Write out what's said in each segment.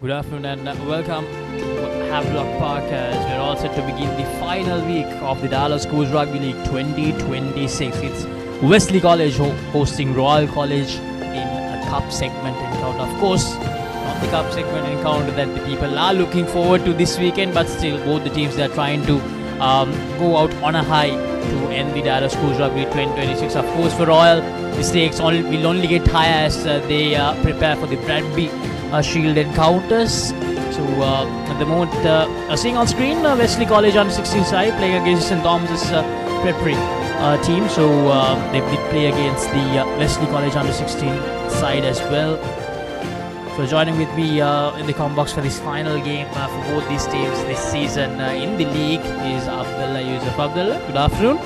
Good afternoon and welcome to Havelock Podcast. We're all set to begin the final week of the Dialog Schools Rugby League 2026. It's Wesley College hosting Royal College in a cup segment encounter. Of course, not the cup segment encounter that the people are looking forward to this weekend, but still both the teams are trying to go out on a high to end the Dialog Schools Rugby 2026. Of course, for Royal, the stakes will only get higher as they prepare for the Rugby Shield encounters. So at the moment, seeing on screen Wesley College under 16 side playing against St. Thomas's Papare team. So they did play against the Wesley College under 16 side as well. So joining with me in the comment box for this final game for both these teams this season in the league is Abdullah Yusuf. Abdullah, good afternoon.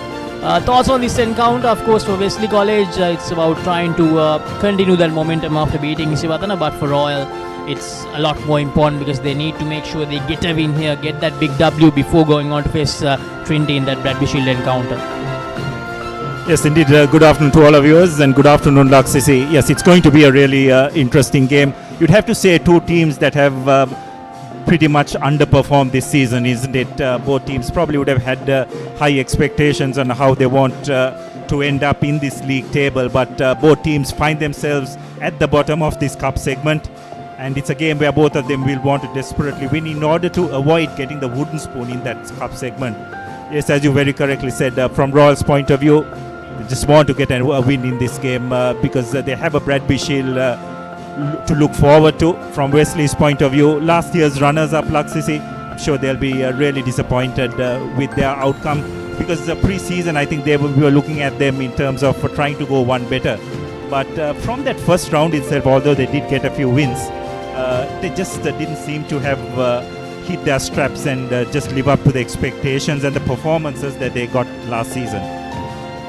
Thoughts on this encounter? Of course, for Wesley College, it's about trying to continue that momentum after beating Isibatana, but for Royal, it's a lot more important because they need to make sure they get a win here, get that big W before going on to face Trinity in that Rugby Shield encounter. Yes, indeed. Good afternoon to all of viewers and good afternoon, Laksisi. Yes, it's going to be a really interesting game. You'd have to say two teams that have pretty much underperformed this season, isn't it? Both teams probably would have had high expectations on how they want to end up in this league table, but both teams find themselves at the bottom of this cup segment, and it's a game where both of them will want to desperately win in order to avoid getting the wooden spoon in that cup segment. Yes, as you very correctly said, from Royal's point of view, they just want to get a win in this game because they have a Rugby Shield to look forward to. From Wesley's point of view, last year's runners-up Laksisi, I'm sure they'll be really disappointed with their outcome because the pre-season I think we were looking at them in terms of trying to go one better, but from that first round itself, although they did get a few wins, they just didn't seem to have hit their straps and just live up to the expectations and the performances that they got last season.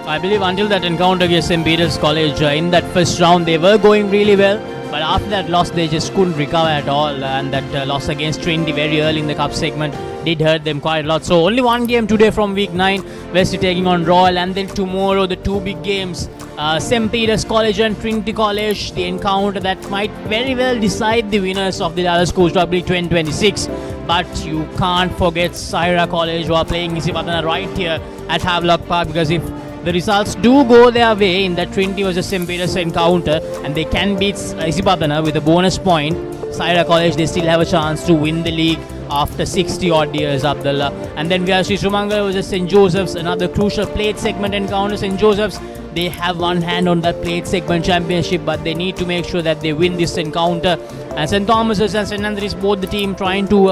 I believe until that encounter against St. Peter's College in that first round, they were going really well. But after that loss, they just couldn't recover at all. And that loss against Trinity very early in the cup segment did hurt them quite a lot. So only one game today from week 9. Wesley taking on Royal. And then tomorrow, the two big games. St. Peter's College and Trinity College. The encounter that might very well decide the winners of the Dialog Schools Rugby 2026. But you can't forget Saira College, who are playing Isibatana right here at Havelock Park. Because if the results do go their way in that Trinity vs St. Peter's encounter and they can beat Isibatana with a bonus point, Saira College, they still have a chance to win the league after 60 odd years, Abdullah. And then we have Sri Sumangala vs St. Joseph's, another crucial plate segment encounter. St. Joseph's, they have one hand on that plate segment championship, but they need to make sure that they win this encounter. And St. Thomas's and St. Andrews, both the team trying to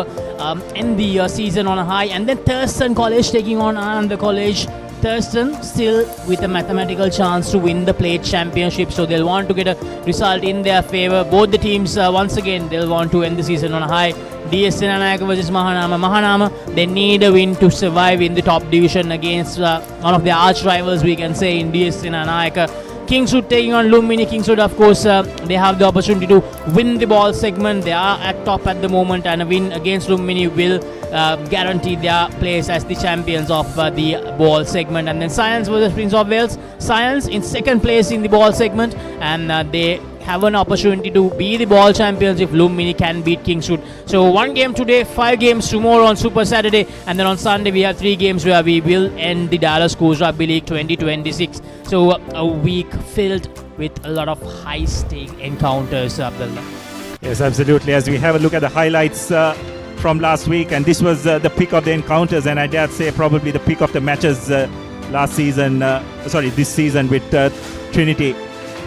end the season on a high. And then Thurston College taking on Ananda College. Thurston still with a mathematical chance to win the plate championship, so they'll want to get a result in their favour. Both the teams, once again, they'll want to end the season on a high. DS Senanayaka versus Mahanama, they need a win to survive in the top division against one of their arch rivals, we can say, in DS Senanayaka. Kingswood taking on Lumbini. Kingswood, of course, they have the opportunity to win the ball segment. They are at top at the moment, and a win against Lumbini will guarantee their place as the champions of the ball segment. And then Science versus Prince of Wales. Science in second place in the ball segment, and they have an opportunity to be the ball champions if Lumbini can beat Kingswood. So one game today, 5 games tomorrow on Super Saturday, and then on Sunday we have 3 games where we will end the Dialog Schools Rugby League 2026. So a week filled with a lot of high-stake encounters, Abdullah. Yes, absolutely. As we have a look at the highlights from last week, and this was the pick of the encounters, and I dare say probably the pick of the matches this season with Trinity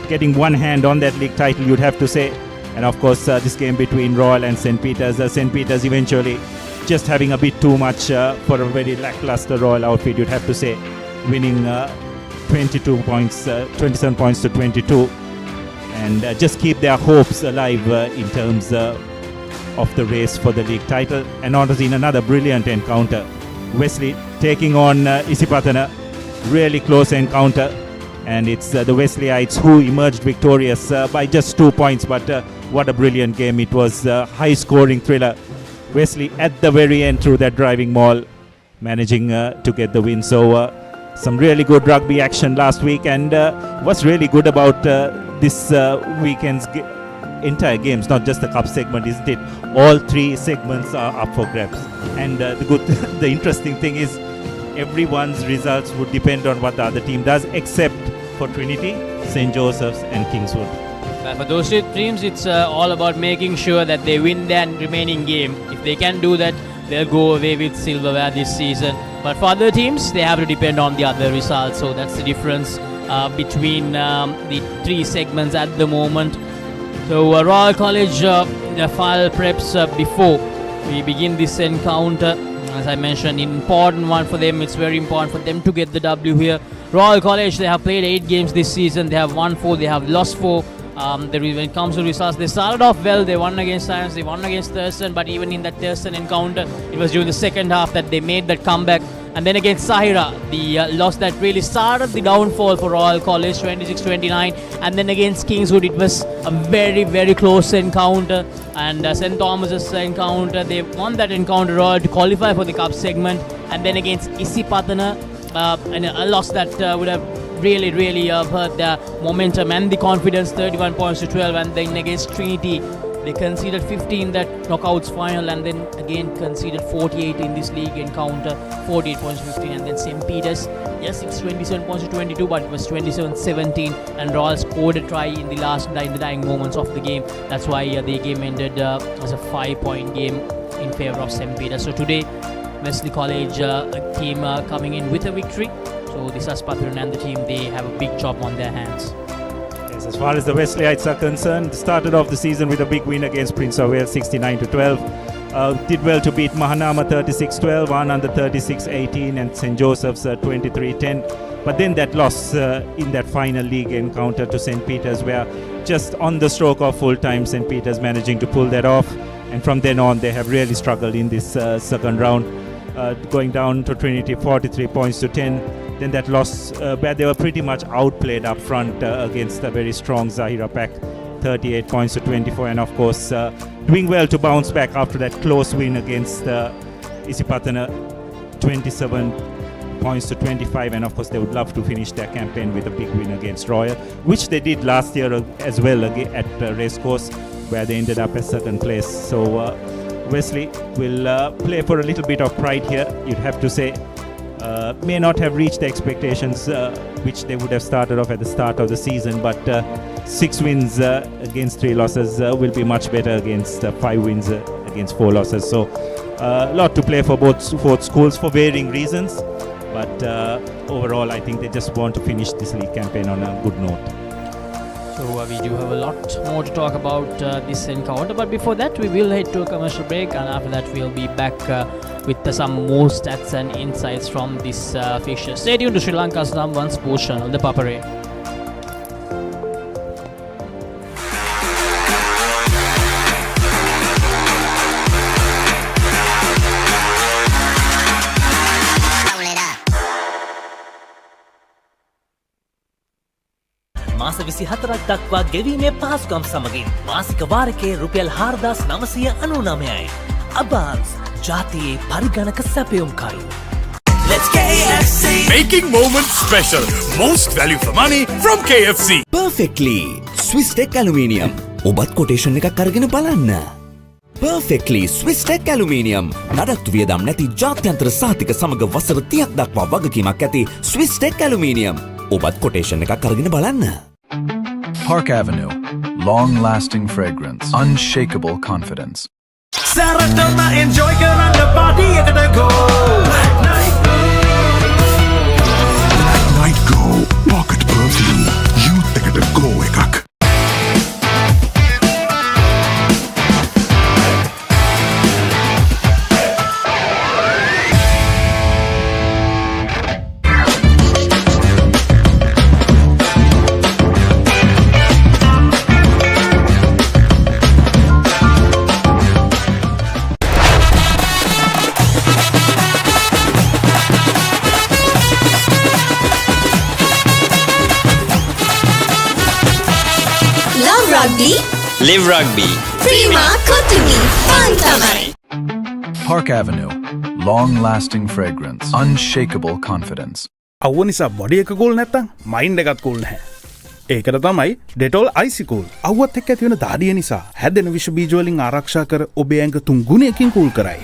getting one hand on that league title, you'd have to say. And of course, this game between Royal and St. Peter's. St. Peter's eventually just having a bit too much for a very lackluster Royal outfit, you'd have to say, winning 27 points to 22, and just keep their hopes alive in terms of the race for the league title. And honestly, in another brilliant encounter, Wesley taking on Isibatana, really close encounter. And it's the Wesleyites who emerged victorious by just 2 points. But what a brilliant game it was. High-scoring thriller. Wesley at the very end through that driving maul, managing to get the win. So some really good rugby action last week. And what's really good about this weekend's entire games, not just the cup segment, isn't it? All three segments are up for grabs. And the interesting thing is everyone's results would depend on what the other team does, except for Trinity, St. Joseph's and Kingswood. For those two teams, it's all about making sure that they win their remaining game. If they can do that, they'll go away with silverware this season. But for other teams, they have to depend on the other results. So that's the difference between the three segments at the moment. So Royal College, the final preps before we begin this encounter. As I mentioned, important one for them. It's very important for them to get the W here. Royal College, they have played 8 games this season. They have won 4, they have lost 4. When it comes to results, they started off well. They won against Science, they won against Thurston, but even in that Thurston encounter, it was during the second half that they made that comeback. And then against Sahira, the loss that really started the downfall for Royal College, 26-29. And then against Kingswood, it was a very, very close encounter. And St. Thomas's encounter, they won that encounter Royal to qualify for the cup segment. And then against Isipatana, and a loss that would have really hurt the momentum and the confidence, 31 points to 12. And then against Trinity, they conceded 50 in that knockouts final, and then again conceded 48 in this league encounter, 48 points to 15. And then St. Peter's, yes, it's 27 points to 22, but it was 27-17, and Royal scored a try in the dying moments of the game. That's why the game ended as a 5-point game in favor of St. Peter's. So today, Wesley College team coming in with a victory. So the Saspatharan and the team, they have a big job on their hands. Yes, as far as the Wesleyites are concerned, started off the season with a big win against Prince of Wales, 69-12. Did well to beat Mahanama 36-12, Ananda 36-18, and St. Joseph's 23-10. But then that loss in that final league encounter to St. Peter's, where just on the stroke of full time, St. Peter's managing to pull that off. And from then on, they have really struggled in this second round, going down to Trinity 43 points to 10. Then that loss where they were pretty much outplayed up front against a very strong Zahira pack, 38 points to 24. And of course, doing well to bounce back after that close win against Isipatana, 27 points to 25. And of course, they would love to finish their campaign with a big win against Royal, which they did last year as well at Racecourse, where they ended up at second place. So Wesley will play for a little bit of pride here, you'd have to say. May not have reached the expectations which they would have started off at the start of the season, but 6 wins against 3 losses will be much better against 5 wins against 4 losses. So a lot to play for both schools for varying reasons, but overall I think they just want to finish this league campaign on a good note. So we do have a lot more to talk about this encounter, but before that we will head to a commercial break, and after that we'll be back with some more stats and insights from this fixture. Stay tuned to Sri Lanka's #1 sports channel, ThePapare. මාස 24ක් දක්වා ගෙවීමේ පහසුකම් සමගින් මාසික වාරිකයේ රුපියල් 4999යි. අබාන්ස් ජාතියේ පරිගණක සැපයුම්කරු. Let's KFC! Making moments special. Most value for money from KFC. Perfectly. Swiss Tech Aluminium. ඔබත් quotation එකක් අරගෙන බලන්න. Perfectly Swiss Tech Aluminium. නඩත්තු වියදම් නැති ජාත්‍යන්තර සහතික සමග වසර 30ක් දක්වා වගකීමක් ඇති Swiss Tech Aluminium. ඔබත් කොටේෂන් එකක් අරගෙන බලන්න. Park Avenue. Long-lasting fragrance. Unshakable confidence. Saratama enjoy කරන්න party එකට go. Night Go. Pocket perfume. Youth එකට go එකක්. Rugby. Live Rugby. Prima Kotumi. Pantamai. Park Avenue. Long-lasting fragrance. Unshakable confidence. අවුව නිසා body එක කූල් නැත්තම් මයින්ඩ් එකත් cool නැහැ. ඒකට තමයි ඩෙටෝල් අයිසිකූල්. අවුවත් එක්ක ඇති වෙන දාඩිය නිසා හැදෙන විෂ බීජ වලින් ආරක්ෂා කර ඔබේ ඇඟ 3 ගුණයකින් කූල් කරයි.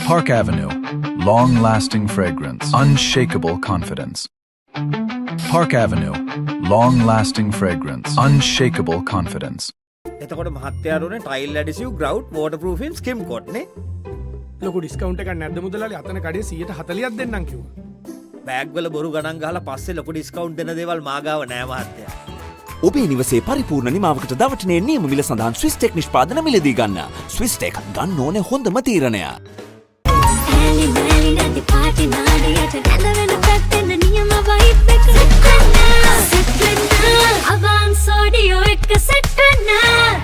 Park Avenue. Long-lasting fragrance. Unshakable confidence. Park Avenue. Long-lasting fragrance. Unshakable confidence. එතකොට මහත්තයාරුනේ ටයිල් ඇඩිසිව් ග්‍රවුට් වෝටර්ප්‍රූෆින් ස්කිම් කොට් නේ. ලොකු ඩිස්කවුන්ට් එකක් නැද්ද මුදලාලි? අතන කඩේ 140ක් දෙන්නම් කිව්වා. බෑග් වල බොරු ගණන් ගහලා පස්සේ ලොකු ඩිස්කවුන්ට් දෙන දේවල් මාගාව නෑ මහත්තයා. ඔබේ නිවසේ පරිපූර්ණ නිමාවකට දවටනේ නියම මිල සඳහන් ස්විස් ටෙක් නිෂ්පාදන මිලදී ගන්න. ස්විස් ටෙක් ගන්න ඕනේ හොඳම තීරණය.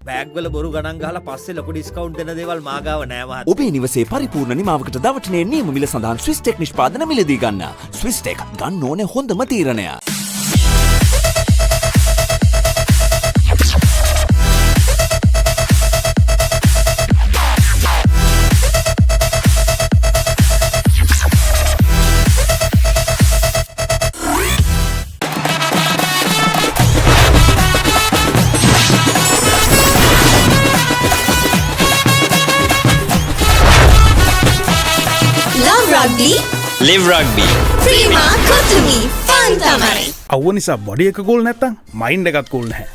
බෑග් වල බොරු ගණන් ගහලා පස්සේ ලොකු ඩිස්කවුන්ට් දෙන දේවල් මාගාව නෑ මහත්තයා. ඔබේ නිවසේ පරිපූර්ණ නිමාවකට දවටනේ නියම මිල සඳහන් ස්විස් ටෙක් නිෂ්පාදන මිලදී ගන්න. ස්විස් ටෙක් ගන්න ඕනේ හොඳම තීරණය. Rugby. Live Rugby. Prima Kotumi. Fun tamari. අවුව නිසා බොඩි එක කූල් නැත්තම් මයින්ඩ් එකත් කූල් නැහැ.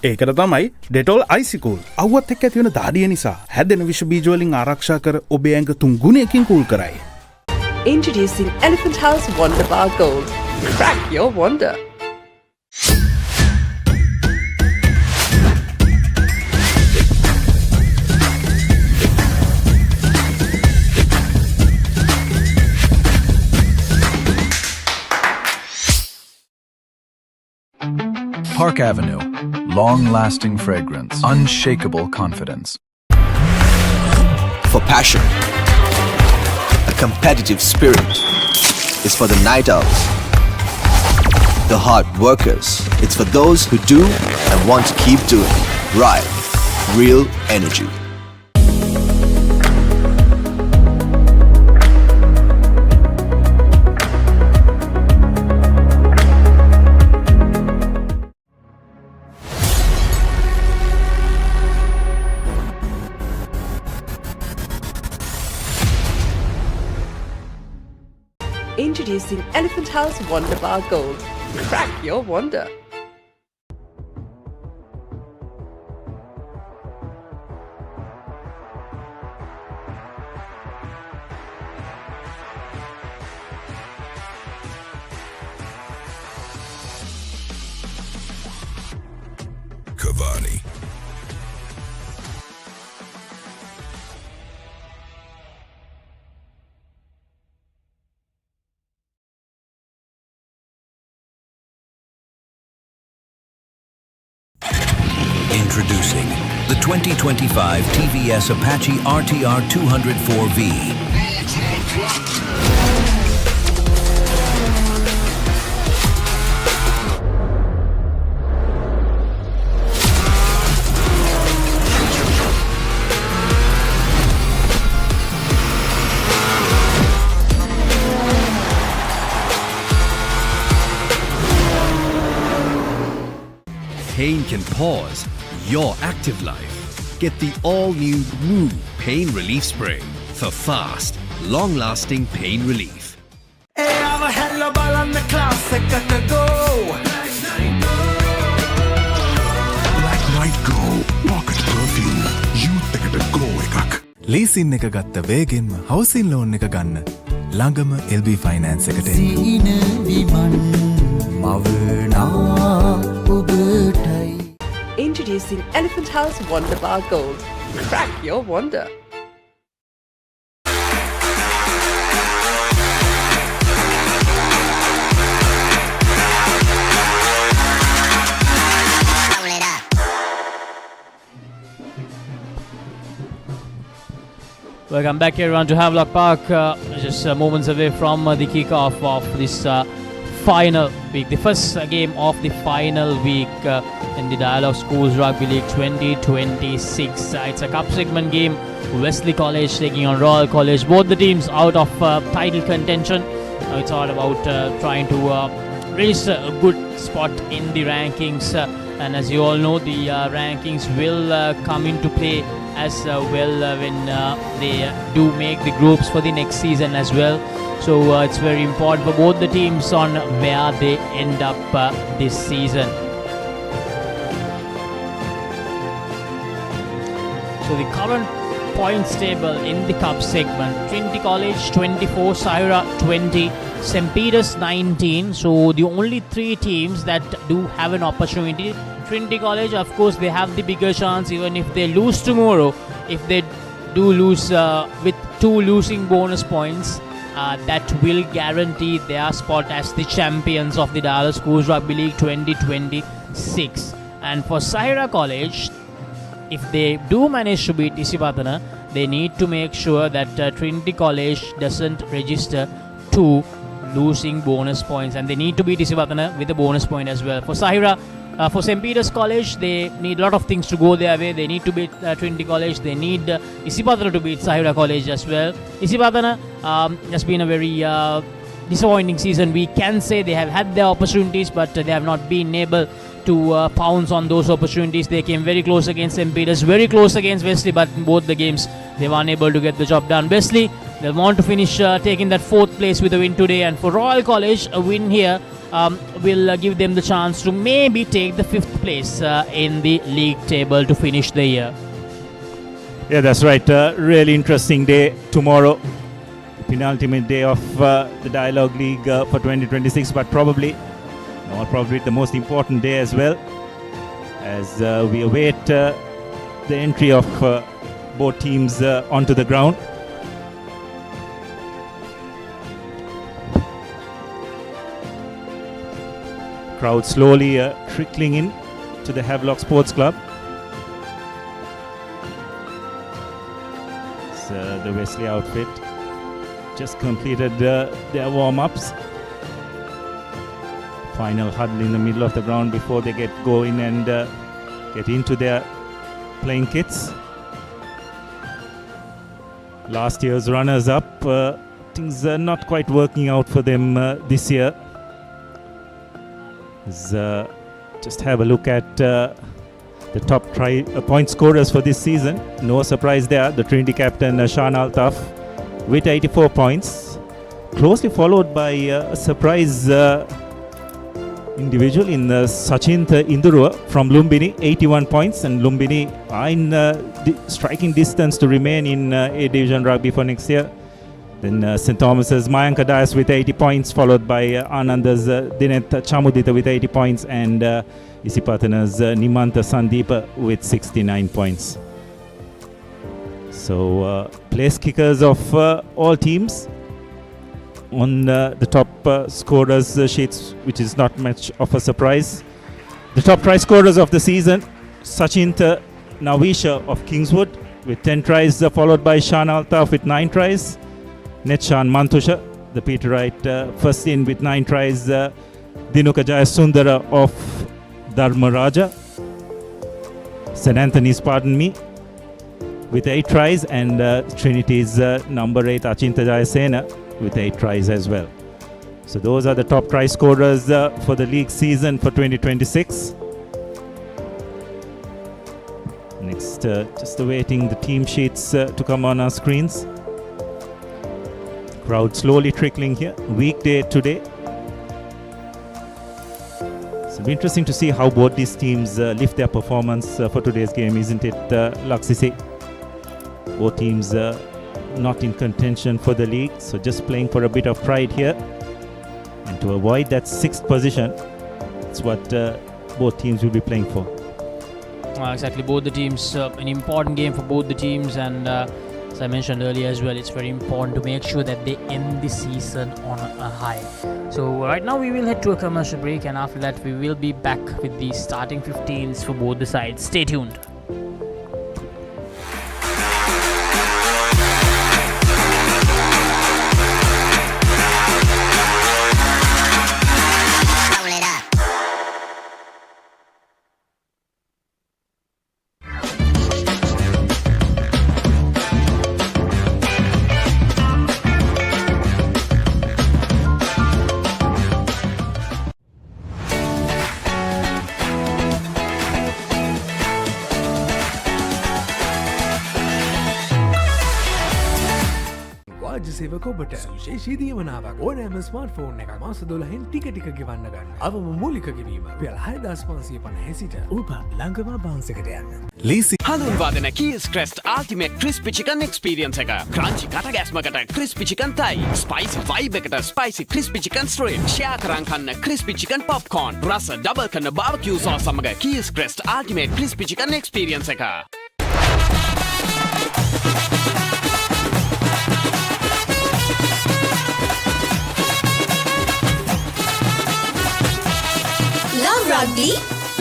ඒකට තමයි ඩෙටෝල් අයිසිකූල්. අවුවත් එක්ක ඇති වෙන දාඩිය නිසා හැදෙන විෂ බීජ වලින් ආරක්ෂා කර ඔබේ ඇඟ 3 ගුණයකින් කූල් කරයි. Introducing Elephant House Wonder Bar Gold. Crack your wonder. Park Avenue. Long-lasting fragrance. Unshakable confidence. For passion, a competitive spirit is for the night owls, the hard workers. It's for those who do and want to keep doing. Right, real energy. Introducing Elephant House Wonder Bar Gold. Crack your wonder. Cavani. Introducing the 2025 TVS Apache RTR 204V. Pain can pause your active life. Get the all-new Woo Pain Relief Spray for fast, long-lasting pain relief. hello balan the classic go. Black Night Go. Pocket perfume. Youth එකට go එකක්. Leasing එක ගත්ත වේගෙන්ම housing loan එක ගන්න. ළඟම LB finance එකට එන්න. Introducing Elephant House Wonder Bar Gold. Crack your wonder. Welcome back here around to Havelock Park, just moments away from the kick-off of this final week, the first game of the final week in the Dialog Schools Rugby League 2026. It's a cup segment game. Wesley College taking on Royal College. Both the teams out of title contention. It's all about trying to register a good spot in the rankings. And as you all know, the rankings will come into play as well when they do make the groups for the next season as well. So it's very important for both the teams on where they end up this season. So the current points table in the cup segment: Trinity College 24, Sahara 20, St. Peter's 19. So the only three teams that do have an opportunity. Trinity College, of course, they have the bigger chance even if they lose tomorrow. If they do lose with 2 losing bonus points, that will guarantee their spot as the champions of the Dialog Schools Rugby League 2026. And for Sahara College, if they do manage to beat Isipatana, they need to make sure that Trinity College doesn't register 2 losing bonus points, and they need to beat Isipatana with a bonus point as well. For Sahara, for St. Peter's College, they need a lot of things to go their way. They need to beat Trinity College. They need Isipatana to beat Sahara College as well. Isipatana has been a very disappointing season. We can say they have had their opportunities, but they have not been able to pounce on those opportunities. They came very close against St. Peter's, very close against Wesley, but in both the games they were unable to get the job done. Wesley, they'll want to finish taking that 4th place with a win today, and for Royal College, a win here will give them the chance to maybe take the 5th place in the league table to finish the year. Yeah, that's right. Really interesting day tomorrow. Penultimate day of the Dialog League for 2026, but probably the most important day as well, as we await the entry of both teams onto the ground. Crowd slowly trickling in to the Havelock Sports Club. So the Wesley outfit just completed their warm-ups. Final huddle in the middle of the ground before they get going and get into their playing kits. Last year's runners-up, things are not quite working out for them this year. Just have a look at the top point scorers for this season. No surprise there. The Trinity captain Shan Altaf with 84 points, closely followed by a surprise individual in Sachin Indurua from Lumbini, 81 points, and Lumbini are in striking distance to remain in A Division Rugby for next year. Then St. Thomas's Mayanka Dias with 80 points, followed by Ananda's Dinet Chamudita with 80 points, and Isipatana's Nimanta Sandeepa with 69 points. So place kickers of all teams on the top scorers sheets, which is not much of a surprise. The top try scorers of the season: Sachinta Navisha of Kingswood with 10 tries, followed by Shan Altaf with 9 tries. Netchan Mantusha, the Peter Wright, first in with 9 tries. Dinuka Jayasundara of Dharmaraja. St. Anthony's, with 8 tries, and Trinity's number 8, Achinta Jayasena, with 8 tries as well. So those are the top try scorers for the league season for 2026. Next, just awaiting the team sheets to come on our screens. Crowd slowly trickling here. Weekday today. So it'll be interesting to see how both these teams lift their performance for today's game, isn't it, Laksisi? Both teams not in contention for the league, so just playing for a bit of pride here. And to avoid that 6th position, it's what both teams will be playing for. Exactly, both the teams, an important game for both the teams, and as I mentioned earlier as well, it's very important to make sure that they end the season on a high. So right now we will head to a commercial break, and after that we will be back with the starting 15s for both the sides. Stay tuned. සේවක ඔබට විශේෂී දීමනාවක් ඕනෑම smartphone එකක් මාස 12න් ටික ටික ගෙවන්න ගන්න. අවම මූලික ගෙවීම රුපියල් 6550 සිට ඔබ ළඟම බාන්ස් එකට යන්න. ලීසි හඳුන්වාදන Keells Krest ultimate crispy chicken experience එක. ක්‍රන්චි කටගැස්මකට crispy chicken thighs. Spicy vibe එකට spicy crispy chicken strip. Share කරන් කන්න ක්‍රිස්පි චිකන් පොප්කෝර්න්. රස ඩබල් කරන බාර්බිකියු සෝස් සමග Keells Krest ultimate crispy chicken experience එක. Love rugby.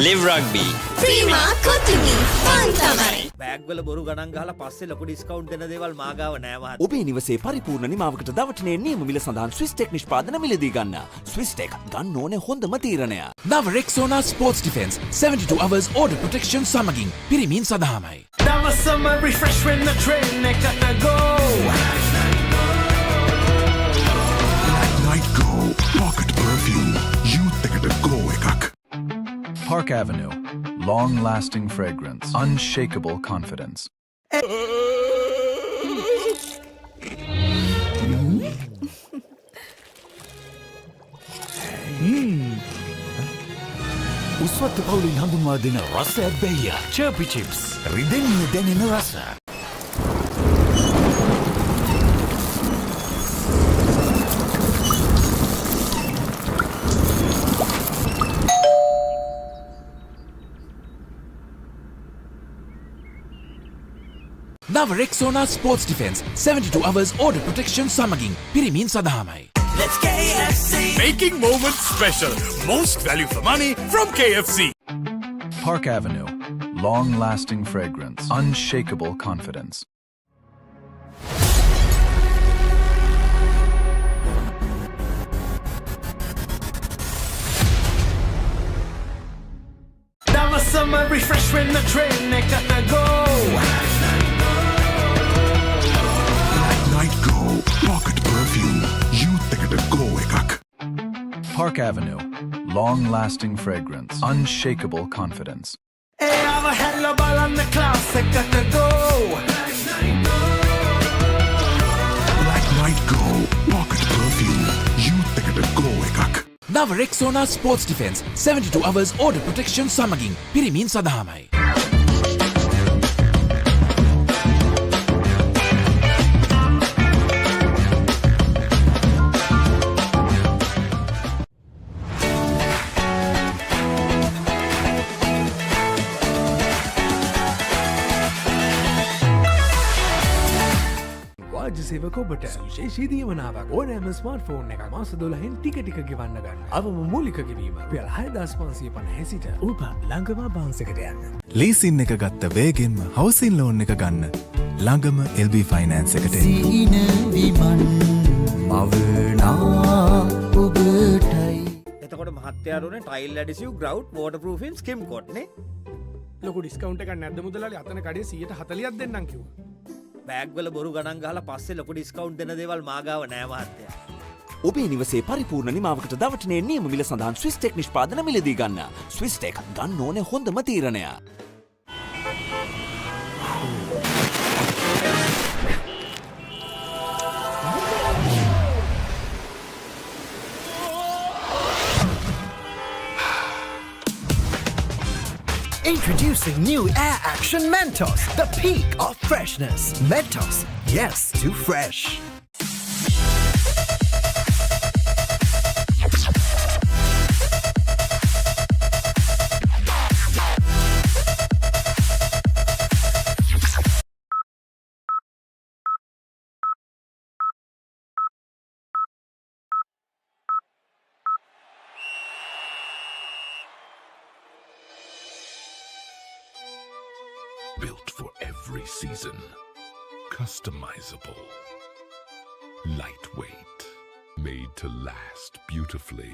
Live rugby. Prima Kotumi. Fun Tamari. බෑග්වල බොරු ගණන් ගහලා පස්සේ ලොකු ඩිස්කවුන්ට් දෙන දේවල් මාගාව නෑ මහත්තයා. ඔබේ නිවසේ පරිපූර්ණ නිමාවකට දවටනේ නියම මිල සඳහන් ස්විස් ටෙක් නිෂ්පාදන මිලදී ගන්න. ස්විස් ටෙක් ගන්න ඕනේ හොඳම තීරණය. නව Rexona sports defence 72 hours order protection සමගින් පිරිමින් සඳහාමයි. දවසම refresh වෙන්න train එකට go. Night Go Pocket Perfume Youth එකට go එකක්. Park Avenue. Long-lasting fragrance. Unshakable confidence. උස්වත්ත පවුලින් හඳුන්වා දෙන රස ඇබ්බැහිය චර්පි චිප්ස් රිදෙන්න දැනෙන රස. නව Rexona sports defence 72 hours order protection සමගින් පිරිමින් සඳහාමයි. Let's KFC. Making moments special. Most value for money from KFC. Park Avenue. Long-lasting fragrance. Unshakable confidence. දවසම refresh වෙන්න train එකට go. Night Go Pocket Perfume Youth එකට go එකක්. Park Avenue. Long-lasting fragrance. Unshakable confidence. එයාව හැල්ල බලන්න class එකට go. Black Night Go Pocket Perfume Youth එකට go එකක්. නව Rexona sports defence 72 hours order protection සමගින් පිරිමින් සඳහාමයි. සේවක ඔබට විශේෂී දීමනාවක් ඕනෑම ස්මාර්ට්ෆෝන් එකක් මාස 12න් ටික ටික ගෙවන්න ගන්න. අවම මූලික ගෙවීම රුපියල් 6550 සිට ඔබ ළඟම බාන්ස් එකට යන්න. ලීසින් එක ගත්ත වේගෙන්ම හවුසින් ලෝන් එක ගන්න. ළඟම LB ෆයිනෑන්ස් එකට එන්න. එතකොට මහත්තයාරුනේ ටයිල් ඇඩිසිව් ග්‍රවුට් වෝටර්ප්‍රූෆින් ස්කිම් කොට් නේ. ලොකු ඩිස්කවුන්ට් එකක් නැද්ද මුදලාලි අතන කඩේ 140ක් දෙන්නම් කිව්වා. බෑග්වල බොරු ගණන් ගහලා පස්සේ ලොකු ඩිස්කවුන්ට් දෙන දේවල් මාගාව නෑ මහත්තයා. ඔබේ නිවසේ පරිපූර්ණ නිමාවකට දවටනේ නියම මිල සඳහන් ස්විස් ටෙක් නිෂ්පාදන මිලදී ගන්න. ස්විස් ටෙක් ගන්න ඕනේ හොඳම තීරණය. Introducing new Air Action Mentos, the peak of freshness. Mentos, yes to fresh. Built for every season. Customizable. Lightweight. Made to last beautifully.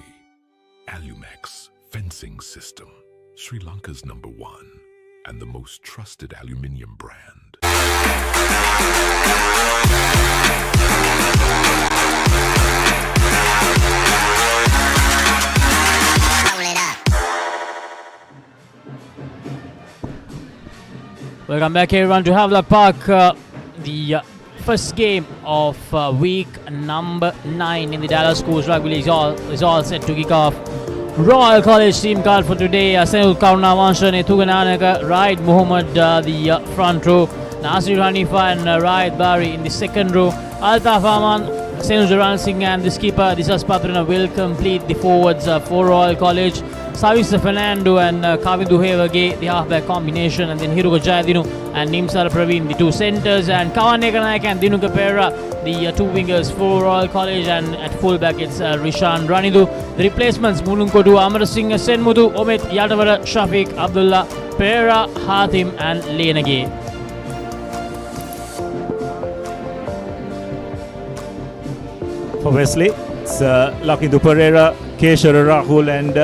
Alumex Fencing System. Sri Lanka's #1 and the most trusted aluminium brand. Welcome back everyone to Havelock Park. The first game of week number 9 in the Dialog Schools Rugby League is all set to kick off. Royal College team card for today. Senul Karuna Vanshan, Tugananaka, Raid Muhammad, the front row. Nasir Hanifa and Raid Bari in the second row. Altaf Aman, Senul Zaran Singh and the skipper Disas Patrana will complete the forwards for Royal College. Savisa Fernando and Kavindu Hevage, the halfback combination, and then Hiruga Jayadinu and Nimsara Praveen, the two centres, and Kawanekanaik and Dinu Kapera, the two wingers for Royal College, and at fullback it's Rishan Ranidu. The replacements Mulunkodu, Amar Singh, Senmudu, Omid Yatavara, Shafiq, Abdullah, Pereira, Hatim and Lenage. For Wesley, it's Lakindu Pereira, Keshara Rahul and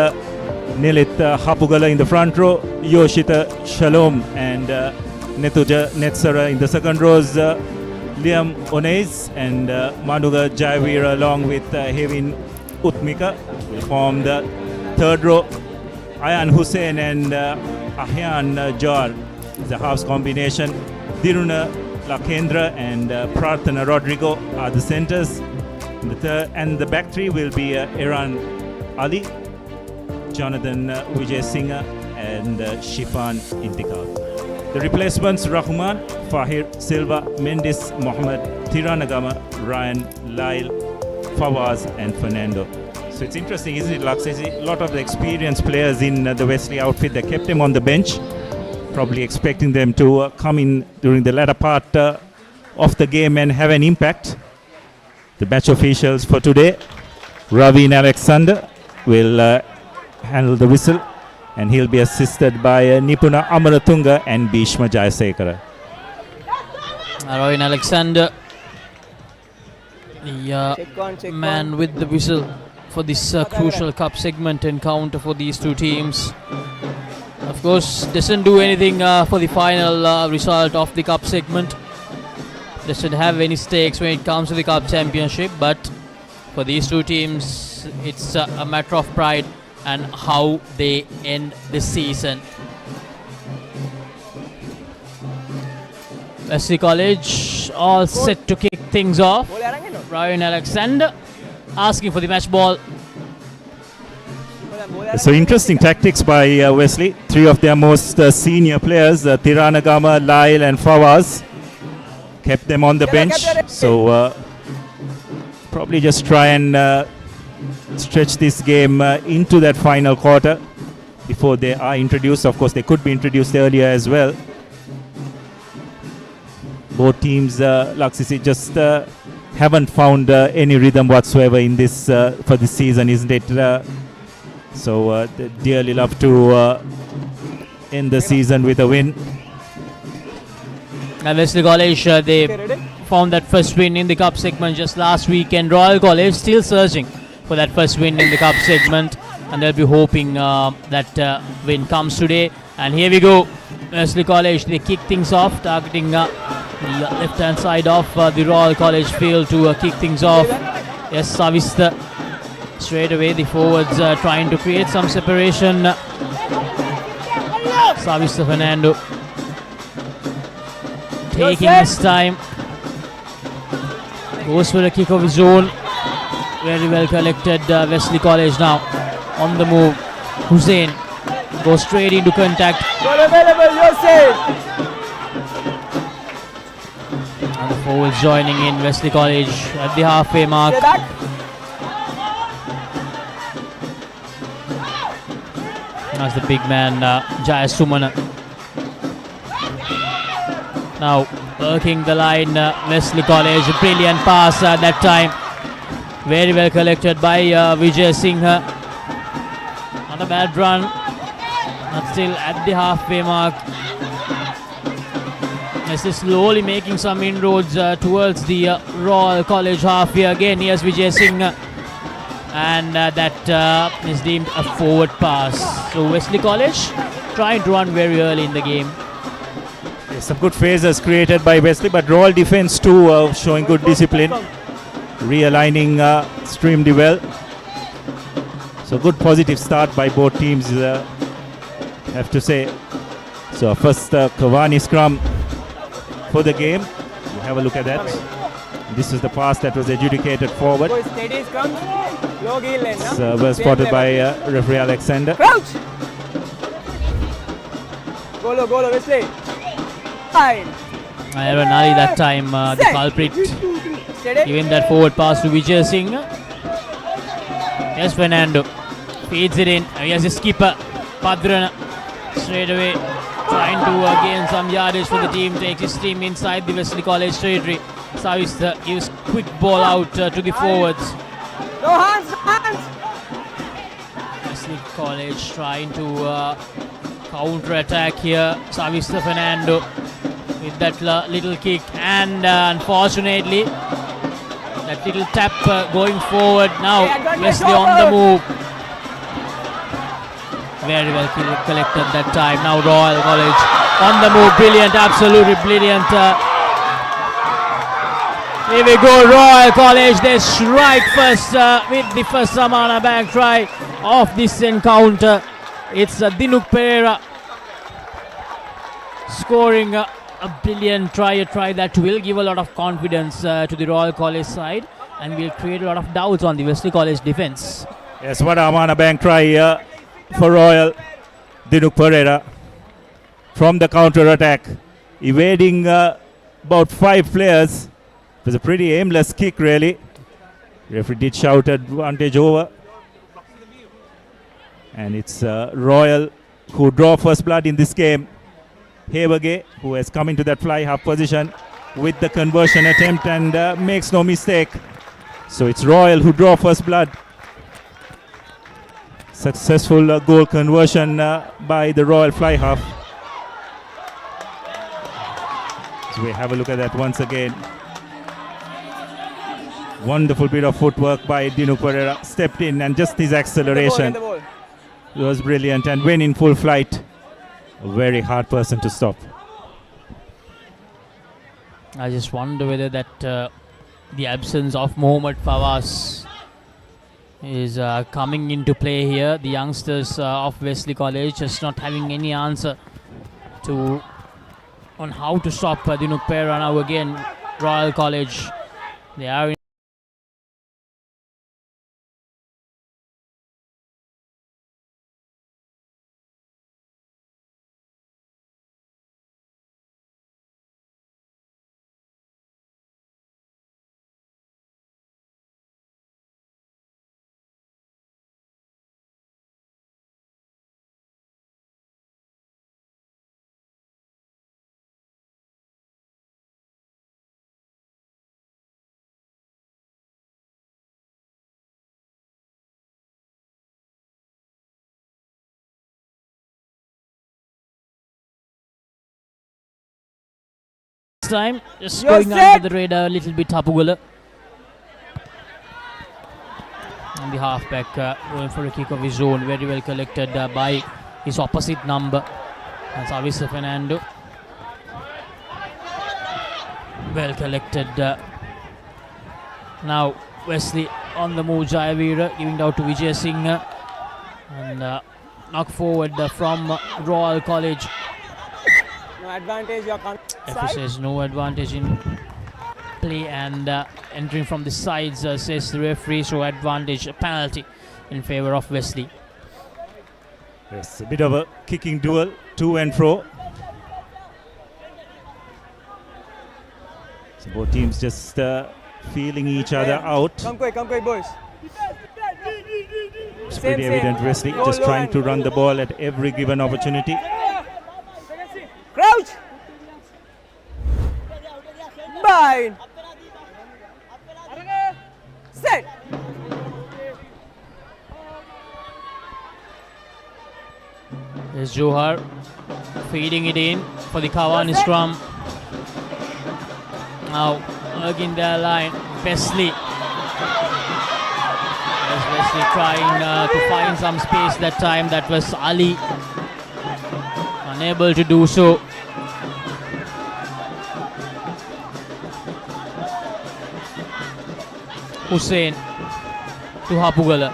Nilit Hapugala in the front row, Yoshita Shalom and Netuja Netsara in the second rows, Liam Onez and Manuga Jaivira along with Hevin Utmika will form the third row. Ayan Hussein and Ahyan Jar is the halves combination. Diruna Lakendra and Prarthana Rodrigo are the centres. And the back three will be Iran Ali, Jonathan Vijay Singh and Shifan Intikal. The replacements Rahman, Fahir Silva, Mendis, Mohammed, Tiranagama, Ryan, Lyle, Fawaz and Fernando. So it's interesting, isn't it, Laksesi? A lot of the experienced players in the Wesley outfit, they kept them on the bench, probably expecting them to come in during the latter part of the game and have an impact. The match officials for today, Ravin Alexander will handle the whistle, and he'll be assisted by Nipuna Amaratunga and Bhishma Jayasekara. Ravin Alexander, the man with the whistle for this crucial cup segment encounter for these two teams. Of course, doesn't do anything for the final result of the cup segment. Doesn't have any stakes when it comes to the cup championship, but for these two teams it's a matter of pride and how they end the season. Wesley College all set to kick things off. Ryan Alexander asking for the match ball. So interesting tactics by Wesley. Three of their most senior players, Tiranagama, Lyle and Fawaz, kept them on the bench. So probably just try and stretch this game into that final quarter before they are introduced. Of course, they could be introduced earlier as well. Both teams, Laksisi, just haven't found any rhythm whatsoever in this for this season, isn't it? So they dearly love to end the season with a win. And Wesley College, they found that first win in the cup segment just last week, and Royal College still searching for that first win in the cup segment, and they'll be hoping that win comes today. And here we go, Wesley College, they kick things off, targeting the left hand side of the Royal College field to kick things off. Yes, Savista straight away, the forwards trying to create some separation. Savista Fernando taking his time, goes for a kick of his own. Very well collected. Wesley College now on the move. Hussein goes straight into contact. And the forwards joining in. Wesley College at the halfway mark. That's the big man, Jaya Sumana. Now working the line, Wesley College, brilliant pass that time. Very well collected by Vijay Singh. Not a bad run, but still at the halfway mark. Wesley slowly making some inroads towards the Royal College halfway again. Here's Vijay Singh, and that is deemed a forward pass. So Wesley College trying to run very early in the game. Some good phases created by Wesley, but Royal defense too showing good discipline, realigning extremely well. So good positive start by both teams, have to say. So first Kawani scrum for the game. You have a look at that. This is the pass that was adjudicated forward. Well spotted by referee Alexander. Crouch! Golo, Wesley. Fine. Aaron Ali that time, the culprit, giving that forward pass to Vijay Singh. Yes, Fernando feeds it in. Here's the skipper, Padrana, straight away trying to gain some yardage for the team, takes his team inside the Wesley College territory. Savista gives quick ball out to the forwards. No hands, hands! Wesley College trying to counter-attack here. Savista Fernando with that little kick, and unfortunately that little tap going forward. Now Wesley on the move. Very well collected that time. Now Royal College on the move. Brilliant, absolutely brilliant. Here we go, Royal College. They strike first with the first Samana Bank try of this encounter. It's Dinuk Pereira scoring a brilliant try, a try that will give a lot of confidence to the Royal College side and will create a lot of doubts on the Wesley College defense. Yes, what a Amana Bank try here for Royal. Dinuk Pereira from the counter attack, evading about 5 players. It was a pretty aimless kick, really. Referee did shout advantage over. And it's Royal who draw first blood in this game. Havelock, who has come into that fly half position with the conversion attempt and makes no mistake. So it's Royal who draw first blood. Successful goal conversion by the Royal fly half. So we have a look at that once again. Wonderful bit of footwork by Dinuk Pereira. Stepped in and just his acceleration was brilliant, and when in full flight, a very hard person to stop. I just wonder whether that the absence of Mohammad Fawaz is coming into play here. The youngsters of Wesley College just not having any answer on how to stop Dinuk Pereira. Now again, Royal College, they are in time, just going under the radar a little bit. Hapugula and the halfback going for a kick of his own, very well collected by his opposite number. That's Avisa Fernando. Well collected. Now Wesley on the move. Jayavira giving down to Vijay Singh and knock forward from Royal College. No advantage, you're says no advantage in play, and entering from the sides says the referee, so advantage, a penalty in favor of Wesley. Yes, a bit of a kicking duel, to and fro. So both teams just feeling each other out. Come quick, boys. It's pretty evident Wesley just trying to run the ball at every given opportunity. Crouch! Bind! Set! There's Johar feeding it in for the Kawani scrum. Now working their line, Wesley. There's Wesley trying to find some space that time. That was Ali unable to do so. Hussein to Hapugala.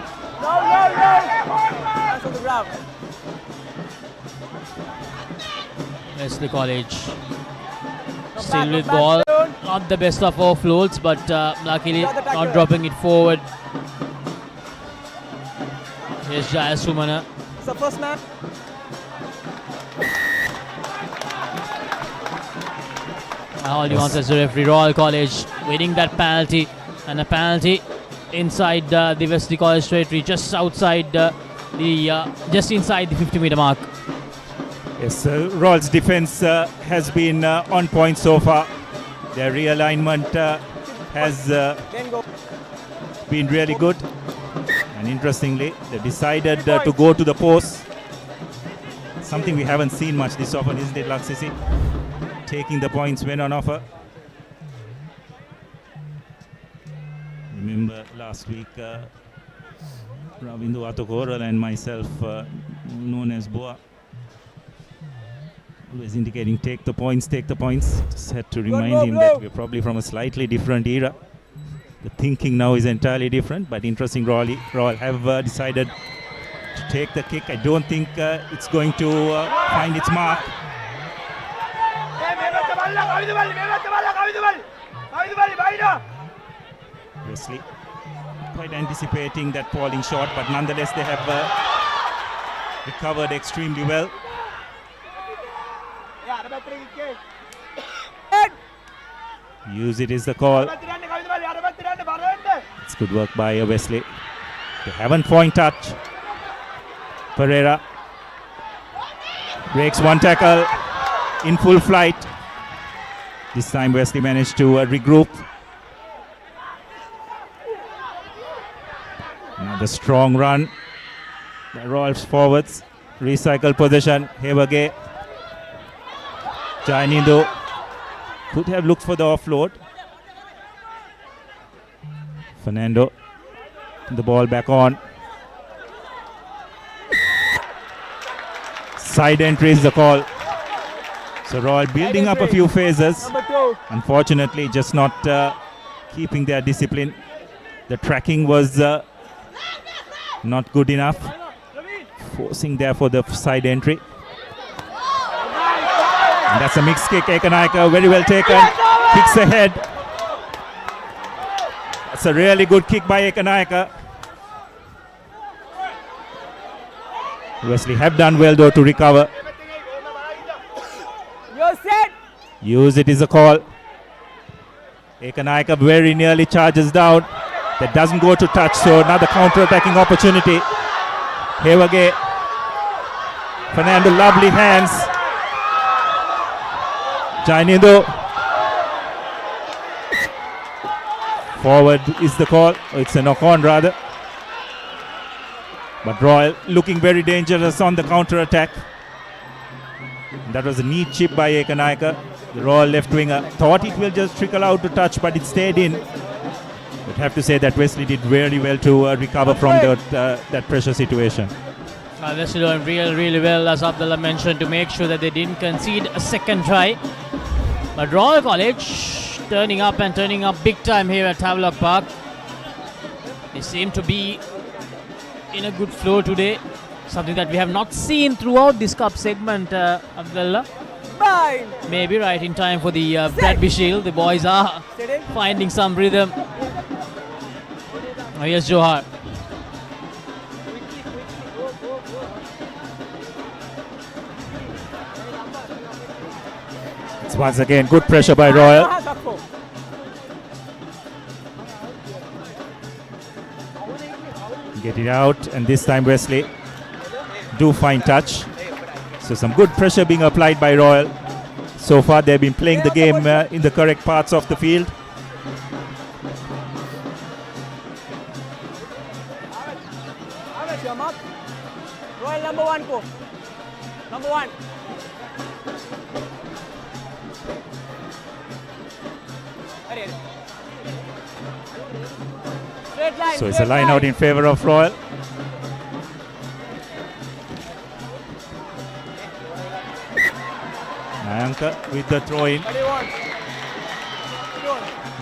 Wesley College Still with ball. Not the best of offloads, but luckily not dropping it forward. Here's Jaya Sumana. It's the first man. All he wants is the referee. Royal College winning that penalty, and a penalty inside the Wesley College territory, just outside just inside the 50-meter mark. Yes, Royal's defense has been on point so far. Their realignment has been really good, and interestingly, they decided to go to the post. Something we haven't seen much this often, isn't it, Laksisi? Taking the points when on offer. Remember last week, Ravindu Atokoral and myself, known as Boa, always indicating take the points, take the points. Just had to remind him that we're probably from a slightly different era. The thinking now is entirely different, but interesting, Royal have decided to take the kick. I don't think it's going to find its mark. Wesley quite anticipating that falling shot, but nonetheless they have recovered extremely well. Use it is the call. It's good work by Wesley. They haven't point touch. Pereira breaks one tackle in full flight. This time Wesley managed to regroup. Another strong run by Royals forwards. Recycle possession. Hevage. Jainindo could have looked for the offload. Fernando. The ball back on. Side entry is the call. So Royal building up a few phases. Unfortunately, just not keeping their discipline. The tracking was not good enough. Forcing there for the side entry. And that's a mixed kick. Ekanaika, very well taken. Kicks ahead. That's a really good kick by Ekanaika. Wesley have done well though to recover. You're set. Use it is a call. Ekanaika very nearly charges down. That doesn't go to touch, so another counter-attacking opportunity. Hevage. Fernando, lovely hands. Jainindo. Forward is the call. Oh, it's a knock-on rather. But Royal looking very dangerous on the counter-attack. That was a neat chip by Ekanaika. The Royal left winger thought it will just trickle out to touch, but it stayed in. I'd have to say that Wesley did very well to recover from that pressure situation. Wesley doing really well, as Abdullah mentioned, to make sure that they didn't concede a second try. But Royal College turning up big time here at Havelock Park. They seem to be in a good flow today. Something that we have not seen throughout this cup segment, Abdullah. Maybe right in time for the Rugby Shield. The boys are finding some rhythm. Oh, here's Johar. It's once again good pressure by Royal. Get it out, and this time Wesley do find touch. So some good pressure being applied by Royal. So far they've been playing the game in the correct parts of the field. Royal number one ko. Number one. So it's a line out in favor of Royal. Nayanka with the throw in.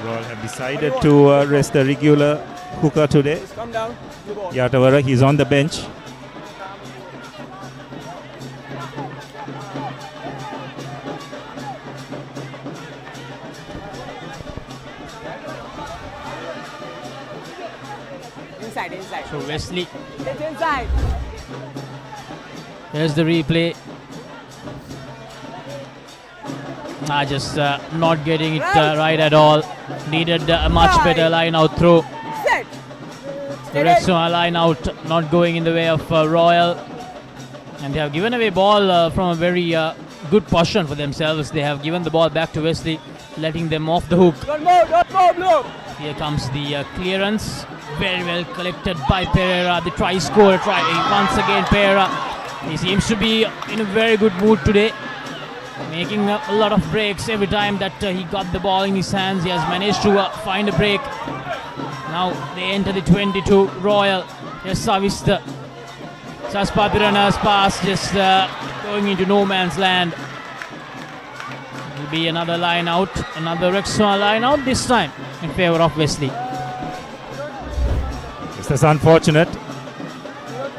Royal have decided to rest the regular hooker today. Yatavara, he's on the bench. inside, inside. So Wesley, It's inside. here's the replay. Just not getting it right at all. Needed a much better line out throw. Set. The Rexona line out, not going in the way of Royal. And they have given away ball from a very good position for themselves. They have given the ball back to Wesley, letting them off the hook. Don't move, look. Here comes the clearance. Very well collected by Pereira. The try scorer trying once again. Pereira. He seems to be in a very good mood today. Making a lot of breaks every time that he got the ball in his hands. He has managed to find a break. Now they enter the 22. Royal. Yes, Savista. Saspatirana's pass just going into no man's land. It will be another line out. Another Rexona line out, this time in favor of Wesley. This is unfortunate.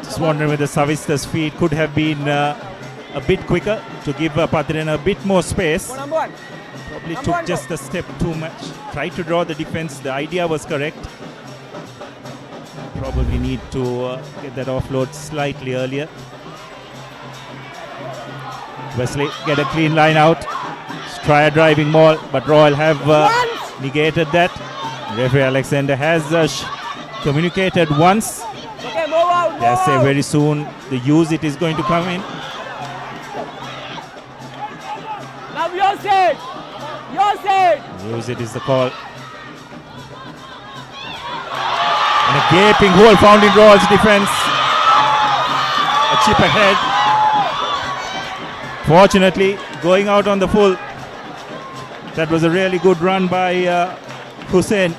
Just wondering whether Savista's feet could have been a bit quicker to give Patirana a bit more space. Probably took just a step too much. Tried to draw the defense. The idea was correct. Probably need to get that offload slightly earlier. Wesley get a clean line out. Let's try a driving ball, but Royal have negated that. Referee Alexander has communicated once. Okay, move out. They say very soon the use it is going to come in. Now your side. Your side. Use it is the call. And a gaping hole found in Royal's defense. A chip ahead. Fortunately, going out on the full. That was a really good run by Hussein.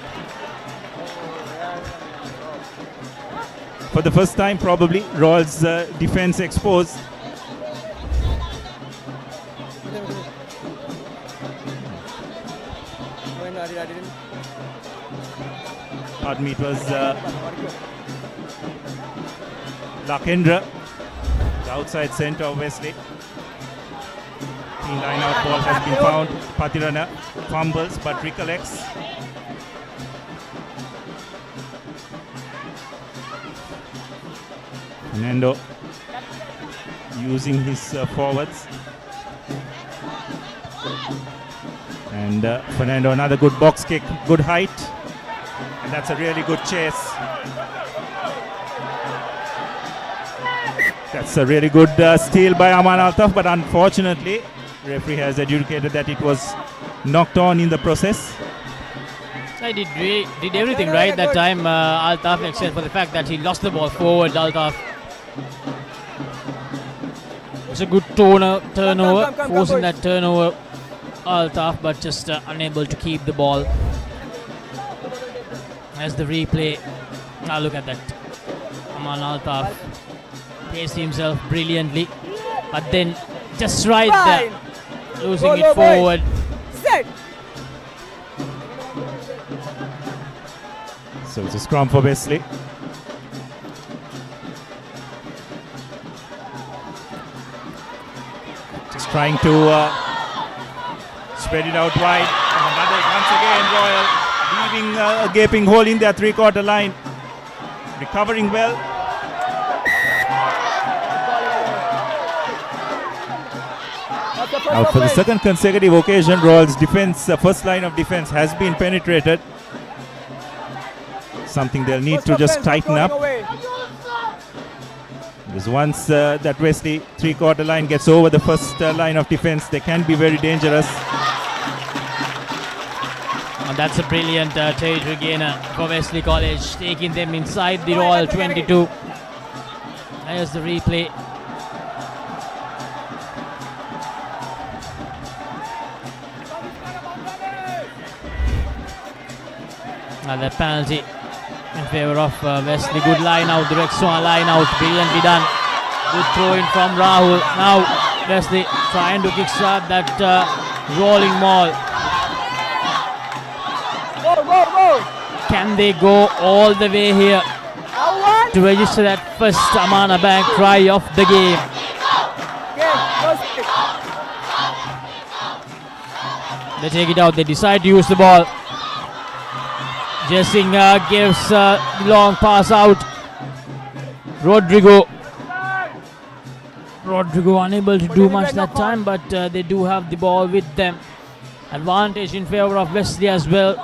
For the first time, probably, Royal's defense exposed. Pardon me, it was Lakendra, the outside centre of Wesley. Clean line out ball has been found. Patirana fumbles but recollects. Fernando using his forwards. And Fernando, another good box kick, good height. And that's a really good chase. That's a really good steal by Aman Altaf, but unfortunately, referee has adjudicated that it was knocked on in the process. I did everything right that time, Altaf, except for the fact that he lost the ball forward. Altaf. It's a good turnover, forcing that turnover, Altaf, but just unable to keep the ball. As the replay, now look at that. Aman Altaf placed himself brilliantly, but then just right there, losing it forward. Set. So it's a scrum for Wesley. Just trying to spread it out wide. And another, once again, Royal leaving a gaping hole in their three-quarter line. Recovering well. Now for the second consecutive occasion, Royal's defense, first line of defense has been penetrated. Something they'll need to just tighten up. Because once that Wesley three-quarter line gets over the first line of defense, they can be very dangerous. And that's a brilliant territory gainer for Wesley College, taking them inside the Royal 22. There's the replay. The penalty in favor of Wesley. Good line out, the Rexona line out, brilliantly done. Good throw in from Rahul. Now Wesley trying to kickstart that rolling ball. Can they go all the way here to register that first Amana Bank try of the game? They take it out, they decide to use the ball. Jessing gives long pass out. Rodrigo unable to do much that time, but they do have the ball with them. Advantage in favor of Wesley as well.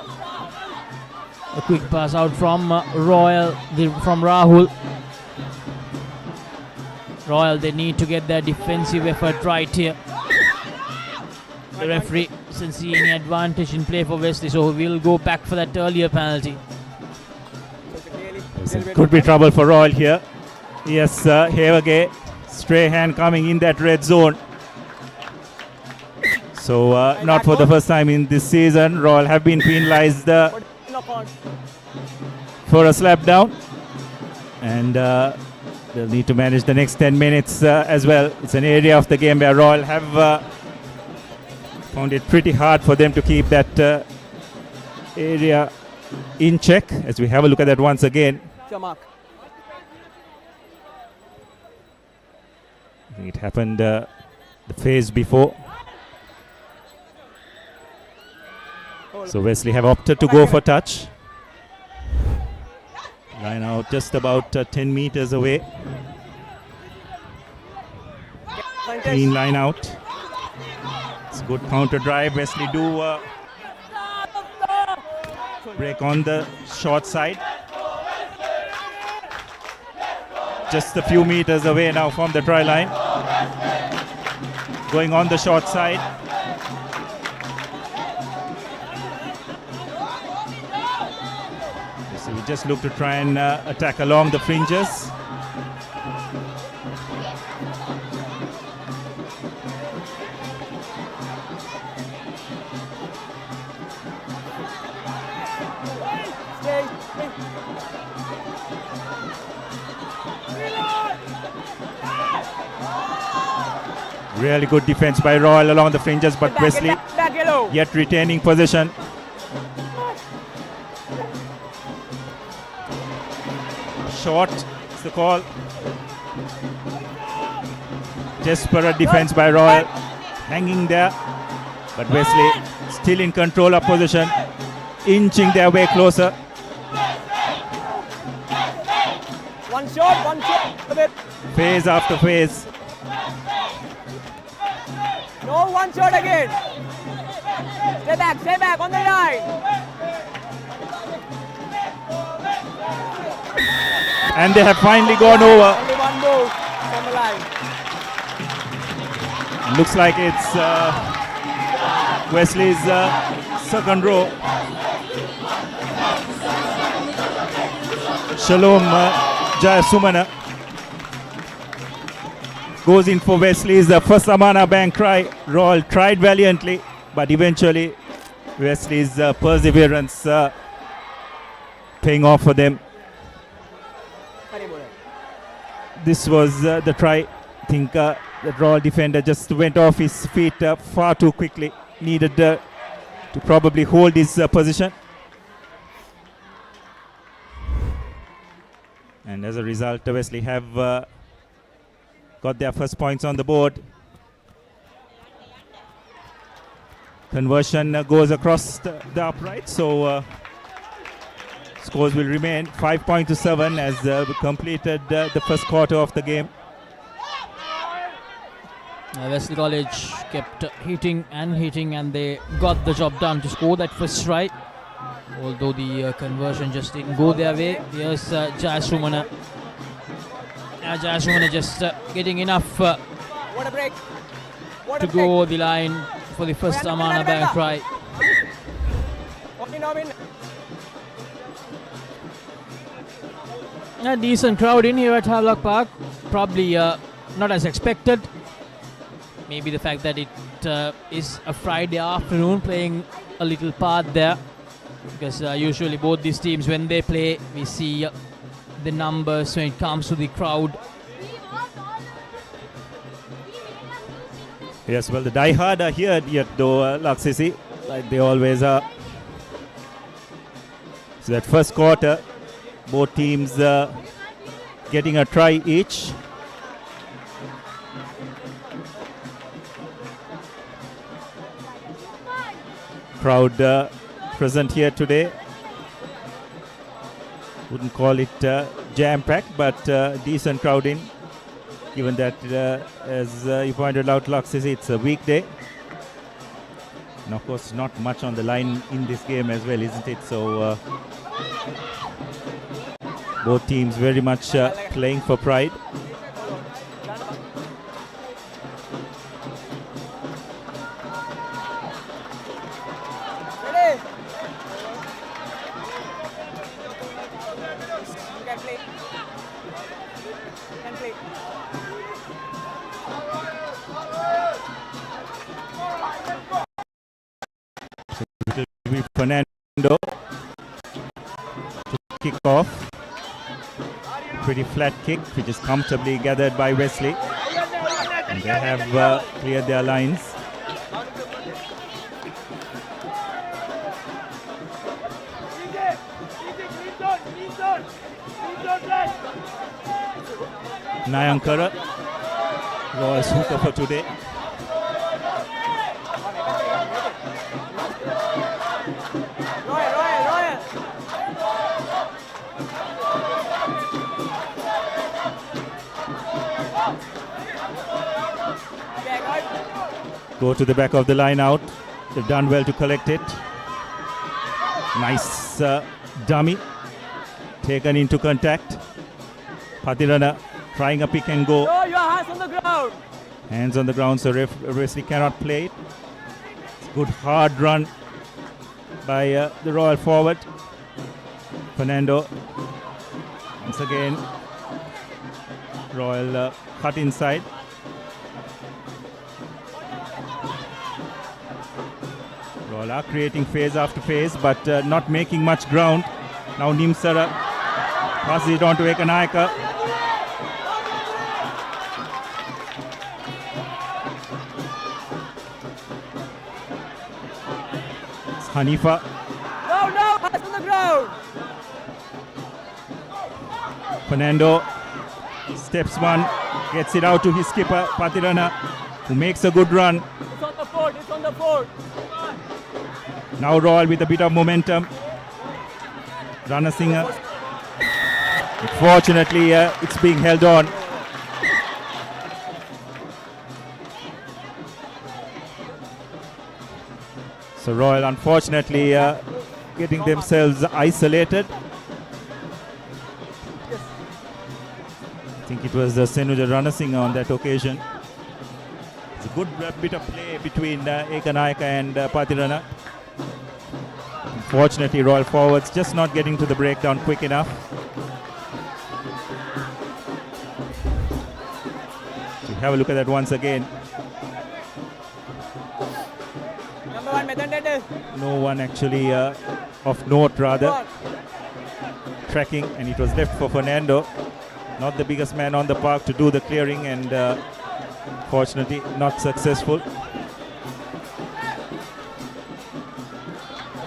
A quick pass out from Royal, from Rahul. Royal, they need to get their defensive effort right here. The referee doesn't see any advantage in play for Wesley, so we'll go back for that earlier penalty. Could be trouble for Royal here. Yes, Havelock, stray hand coming in that red zone. So not for the first time in this season, Royal have been penalized for a slap down, and they'll need to manage the next 10 minutes as well. It's an area of the game where Royal have found it pretty hard for them to keep that area in check. As we have a look at that once again. I think it happened the phase before. So Wesley have opted to go for touch. Line out just about 10 meters away. Clean line out. It's a good counter drive. Wesley do break on the short side. Just a few meters away now from the try line. Going on the short side. So we just look to try and attack along the fringes. Really good defense by Royal along the fringes, but Wesley yet retaining possession. Short is the call. Desperate defense by Royal, hanging there, but Wesley still in control of possession, inching their way closer. One shot. Phase after phase. No, one shot again. Stay back on the line. And they have finally gone over. Only one move on the line. Looks like it's Wesley's second row. Shalom Jayasumana goes in for Wesley's first Amana Bank try. Royal tried valiantly, but eventually Wesley's perseverance paying off for them. This was the try. I think the Royal defender just went off his feet far too quickly. Needed to probably hold his position. And as a result, Wesley have got their first points on the board. Conversion goes across the upright, so scores will remain 5-7 as we completed the first quarter of the game. Wesley College kept hitting, and they got the job done to score that first try. Although the conversion just didn't go their way. Here's Jayasumana. Jayasumana just getting enough to go the line for the first Amana Bank try. A decent crowd in here at Havelock Park. Probably not as expected. Maybe the fact that it is a Friday afternoon playing a little part there. Because usually both these teams, when they play, we see the numbers when it comes to the crowd. Yes, well, the diehard are here yet though, Laksisi, like they always are. So that first quarter, both teams getting a try each. Crowd present here today. Wouldn't call it jam-packed, but decent crowd in. Given that, as you pointed out, Luxisi, it's a weekday. And of course, not much on the line in this game as well, isn't it? So both teams very much playing for pride. Fernando to kick off. Pretty flat kick, which is comfortably gathered by Wesley. And they have cleared their lines. Nayankara, Royal hooker for today. Go to the back of the line out. They've done well to collect it. Nice dummy. Taken into contact. Patirana trying a pick and go. Your hands on the ground. Hands on the ground, so Wesley cannot play it. Good hard run by the Royal forward. Fernando. Once again, Royal cut inside. Royal are creating phase after phase, but not making much ground. Now Nimsara passes it on to Ekanayaka. It's Hanifa. No, hands on the ground. Fernando steps one, gets it out to his skipper, Patirana, who makes a good run. It's on the fort, it's on the fort. Now Royal with a bit of momentum. Ranasinghe. Unfortunately, it's being held on. So Royal, unfortunately, getting themselves isolated. I think it was Senuja Ranasinghe on that occasion. It's a good bit of play between Ekanayaka and Patirana. Unfortunately, Royal forwards just not getting to the breakdown quick enough. So have a look at that once again. Number 1, Methandete. No one actually of note, rather, tracking, and it was left for Fernando. Not the biggest man on the park to do the clearing, and fortunately not successful.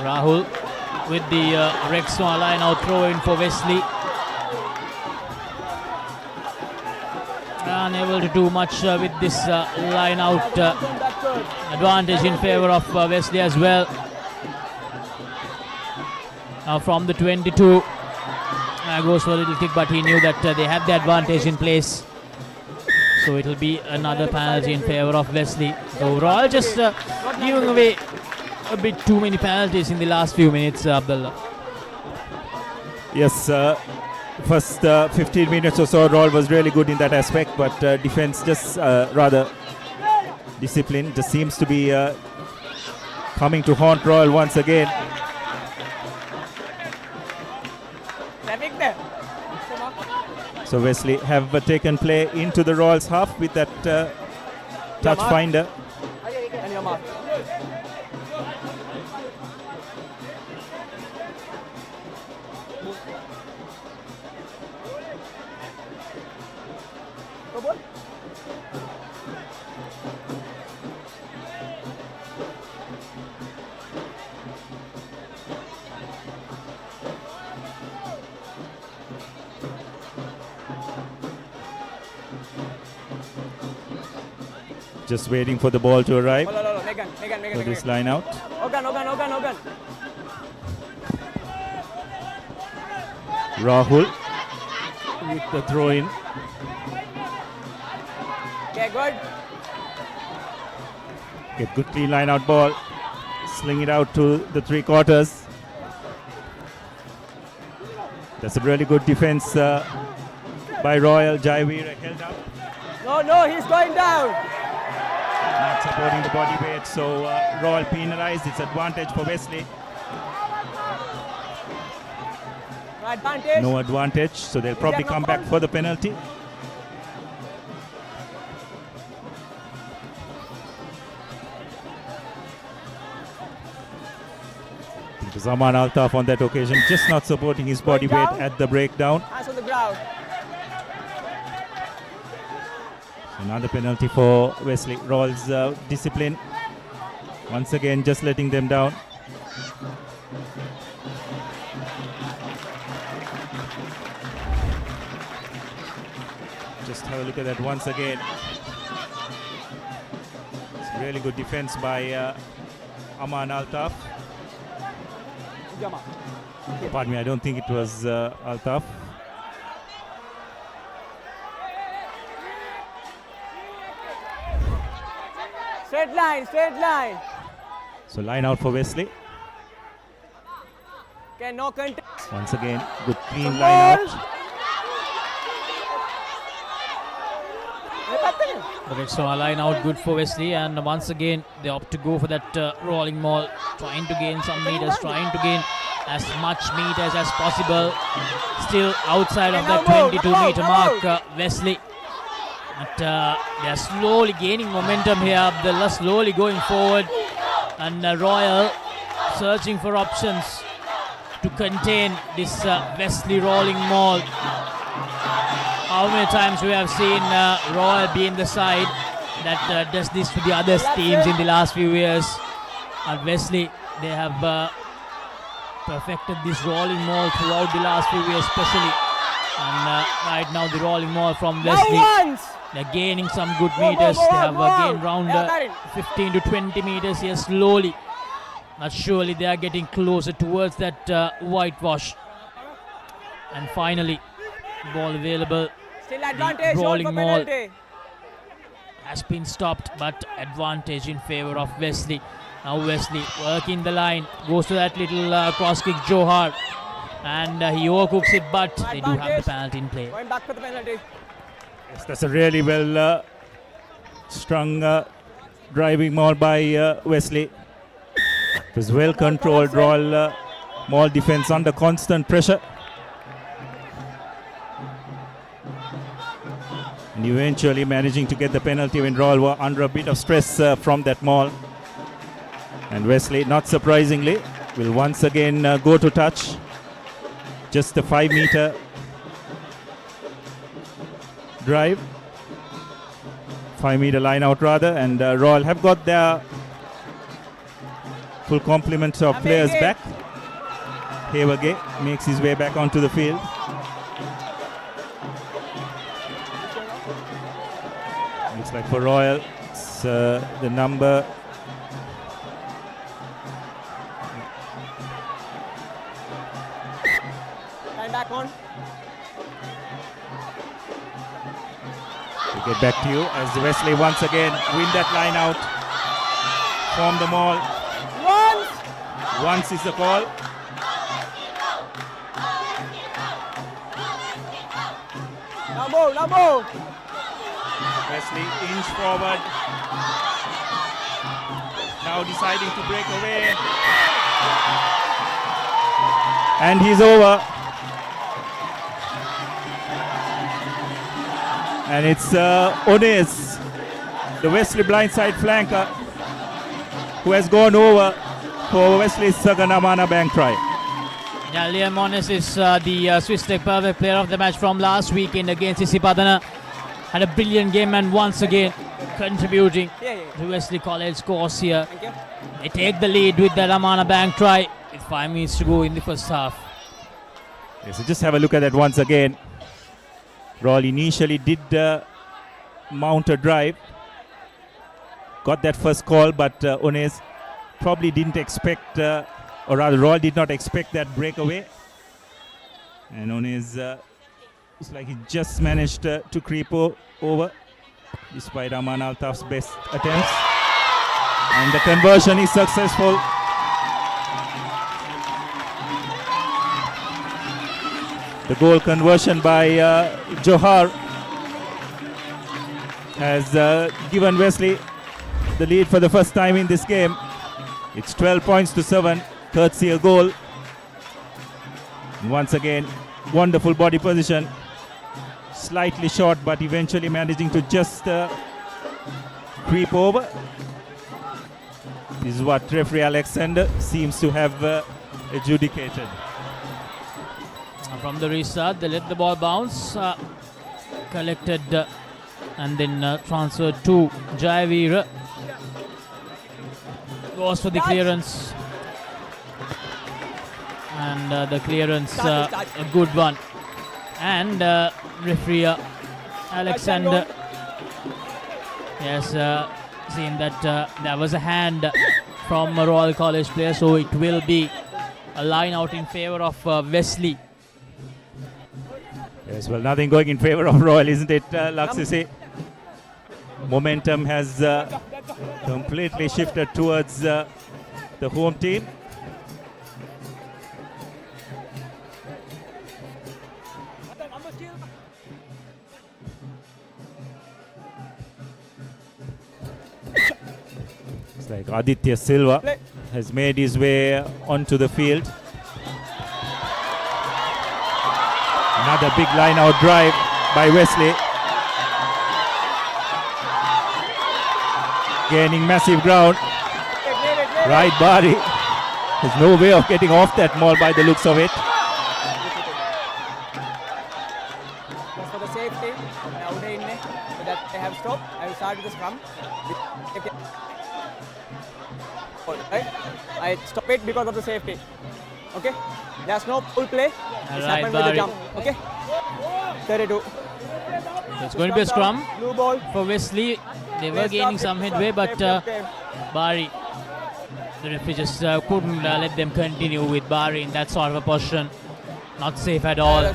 Rahul with the Rexona line out throw in for Wesley. Unable to do much with this line out advantage in favor of Wesley as well. Now from the 22 goes for a little kick, but he knew that they had the advantage in place. So it will be another penalty in favor of Wesley. So Royal just giving away a bit too many penalties in the last few minutes, Abdullah. Yes, first 15 minutes or so, Royal was really good in that aspect, but defense just rather disciplined. Just seems to be coming to haunt Royal once again. So Wesley have taken play into the Royals half with that touch finder. And your mark. Just waiting for the ball to arrive Megan, for this line out. Ogan. Rahul with the throw in. Okay, good. Get good clean line out ball. Sling it out to the 3 quarters. That's a really good defense by Royal. Jaiveer held up. No, he's going down. Not supporting the body weight, so Royal penalized. It's advantage for Wesley. No advantage. No advantage, so they'll probably come back for the penalty. It was Aman Altaf on that occasion, just not supporting his body weight at the breakdown. Hands on the ground. Another penalty for Wesley. Royal's discipline. Once again, just letting them down. Just have a look at that once again. It's really good defense by Aman Altaf. Pardon me, I don't think it was Altaf. Straight line. So line out for Wesley. Okay, no contact. Once again, good clean line out. Okay, so a line out good for Wesley, and once again they opt to go for that rolling maul, trying to gain some meters, trying to gain as much meters as possible. Still outside of that 22-meter mark, Wesley. But they are slowly gaining momentum here. They're slowly going forward, and Royal searching for options to contain this Wesley rolling maul. How many times we have seen Royal be in the side that does this to the other teams in the last few years. And Wesley, they have perfected this rolling maul throughout the last few years especially. And right now the rolling maul from Wesley, they're gaining some good meters. They have gained around 15 to 20 meters here slowly. But surely they are getting closer towards that whitewash. And finally, ball available. Still advantage. Rolling maul has been stopped, but advantage in favor of Wesley. Now Wesley working the line, goes to that little cross kick Johar, and he overcooks it, but they do have the penalty in play. Going back for the penalty. Yes, that's a really well strung driving maul by Wesley. It was well controlled. Royal maul defense under constant pressure. And eventually managing to get the penalty when Royal were under a bit of stress from that maul. And Wesley, not surprisingly, will once again go to touch. Just a 5-meter drive. 5-meter line out rather. And Royal have got their full complement of players back. Havelock makes his way back onto the field. Looks like for Royal, it's the number. Line back on. We get back to you as Wesley once again win that line out. Form the maul. Once is the call. Now move. Wesley inch forward. Now deciding to break away. And he's over. And it's Ones, the Wesley blindside flanker, who has gone over for Wesley's second Amana bank try. Yeah, Liam Ones is the Swiss ThePapare player of the match from last weekend against Isipadana. Had a brilliant game and once again contributing to Wesley College course here. They take the lead with that Amana bank try with 5 minutes to go in the first half. Yes, so just have a look at that once again. Royal initially did mount a drive. Got that first call, but Ones probably didn't expect, or rather Royal did not expect that breakaway. And on his, it's like he just managed to creep over, despite Aman Altaf's best attempts. And the conversion is successful. The goal conversion by Johar has given Wesley the lead for the first time in this game. It's 12 points to 7, courtesy a goal. And once again, wonderful body position. Slightly short, but eventually managing to just creep over. This is what referee Alexander seems to have adjudicated. From the restart, they let the ball bounce, collected and then transferred to Jayavir. Goes for the clearance, and the clearance a good one. And referee Alexander has seen that there was a hand from a Royal College player, so it will be a line out in favor of Wesley. Yes, well, nothing going in favor of Royal, isn't it, Laksisi? Momentum has completely shifted towards the home team. It's like Aditya Silva has made his way onto the field. Another big line out drive by Wesley. Gaining massive ground. Right body. There's no way of getting off that maul by the looks of it. Just for the safety, out in so that they have stopped. I will start with the scrum. Right? I stop it because of the safety. Okay? There's no full play. It's happened with the jump. Okay? 32. It's going to be a scrum Blue ball for Wesley. They were gaining some headway, but Bari, the referee just couldn't let them continue with Bari in that sort of a position. Not safe at all.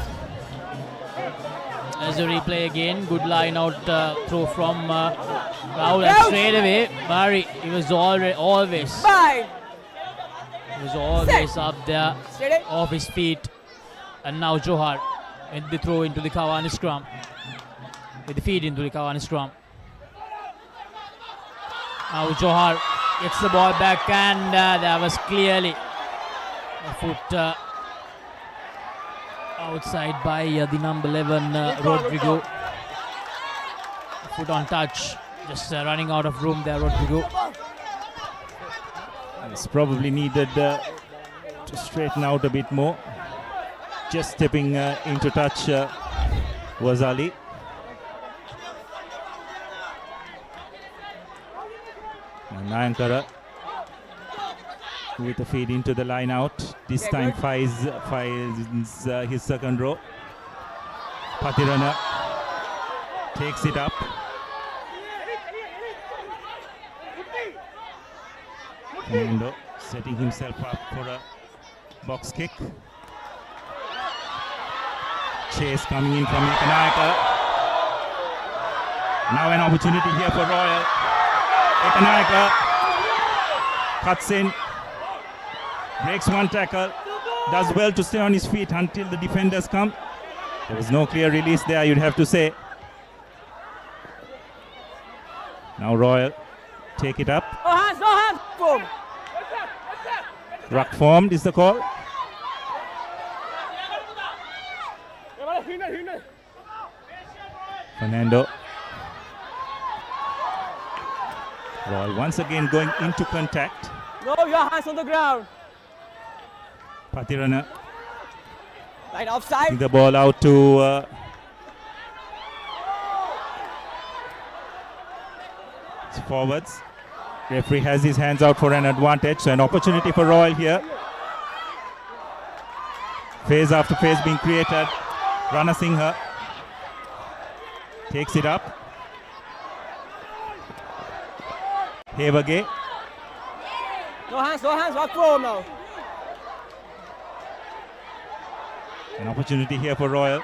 As a replay again, good line out throw from Rahul, and straight away Bari. He was always up there, off his feet. And now Johar with the throw into the Kawani scrum, with the feed into the Kawani scrum. Now Johar gets the ball back, and that was clearly a foot outside by the number 11 Rodrigo. Foot on touch, just running out of room there, Rodrigo. It's probably needed to straighten out a bit more. Just stepping into touch was Ali. And Nayankara with a feed into the line out. This time finds his second row. Patirana takes it up. Colombo setting himself up for a box kick. Chase coming in from Ekanayaka. Now an opportunity here for Royal. Ekanayaka cuts in, breaks one tackle, does well to stay on his feet until the defenders come. There was no clear release there, you'd have to say. Now Royal take it up. No hands, boom. Ruck formed is the call. Fernando. Royal once again going into contact. No, your hands on the ground. Patirana. Right offside. The ball out to forwards. Referee has his hands out for an advantage, so an opportunity for Royal here. Phase after phase being created. Rana Singha takes it up. Hevage. No hands, walk forward now. An opportunity here for Royal.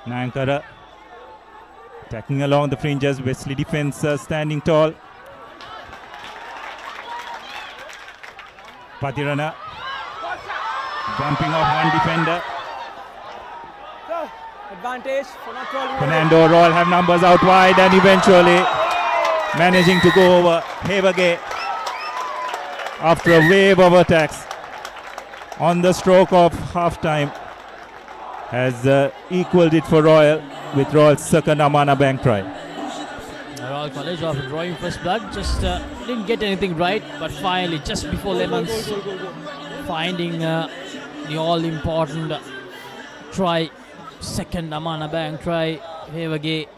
Nayankara attacking along the fringes. Wesley defense standing tall. Patirana bumping off one defender. Advantage for not rolling. Fernando Royal have numbers out wide and eventually managing to go over Havelock after a wave of attacks on the stroke of half-time. Has equalled it for Royal with Royal's second Amana Bank try. Royal College after drawing first blood just didn't get anything right, but finally just before Lemons finding the all-important try, second Amana Bank try. Havelock,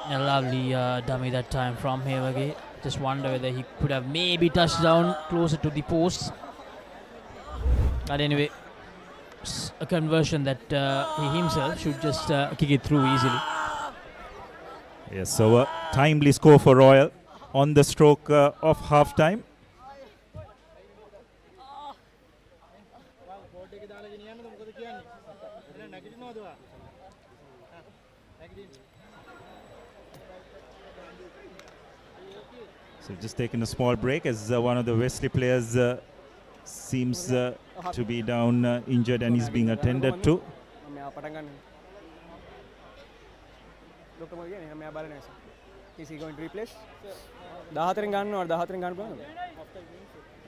a lovely dummy that time from Havelock. Just wonder whether he could have maybe touched down closer to the post. But anyway, a conversion that he himself should just kick it through easily. Yes, so a timely score for Royal on the stroke of half-time. So just taking a small break as one of the Wesley players seems to be down injured and is being attended to. Is he going to replace? 14 ගන්න ඕන 14 ගන්න පුළුවන්ද?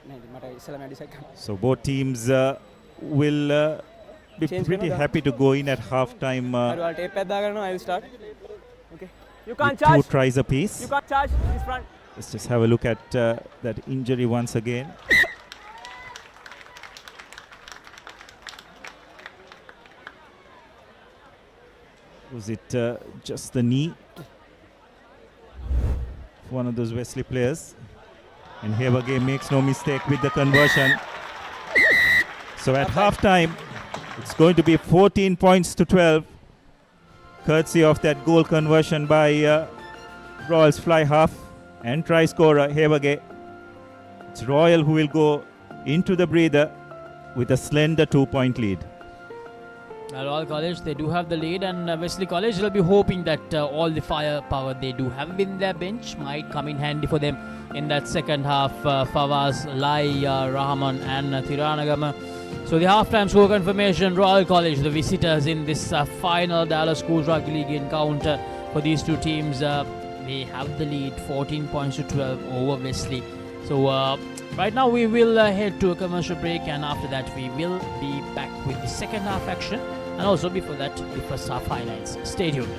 නෑ මට ඉස්සෙල්ලා decide කරන්න. So both teams will be pretty happy to go in at half time. I'll tape එකක් දාගන්නවා. I'll start. Okay. You can't charge. 2 tries apiece. You can't charge this front. Let's just have a look at that injury once again. Was it just the knee? One of those Wesley players. And Havelock makes no mistake with the conversion. So at half time, it's going to be 14 points to 12. Courtesy of that goal conversion by Royal's fly half and try scorer Havelock. It's Royal who will go into the breather with a slender 2-point lead. Royal College, they do have the lead, and Wesley College will be hoping that all the firepower they do have in their bench might come in handy for them in that second half. Fawaz, Lai, Rahman and Thiranagama. So the halftime score confirmation, Royal College, the visitors in this final Dialog Schools Rugby League encounter for these two teams. They have the lead 14 points to 12 over Wesley. So right now we will head to a commercial break, and after that we will be back with the second half action, and also before that the first half highlights. Stay tuned.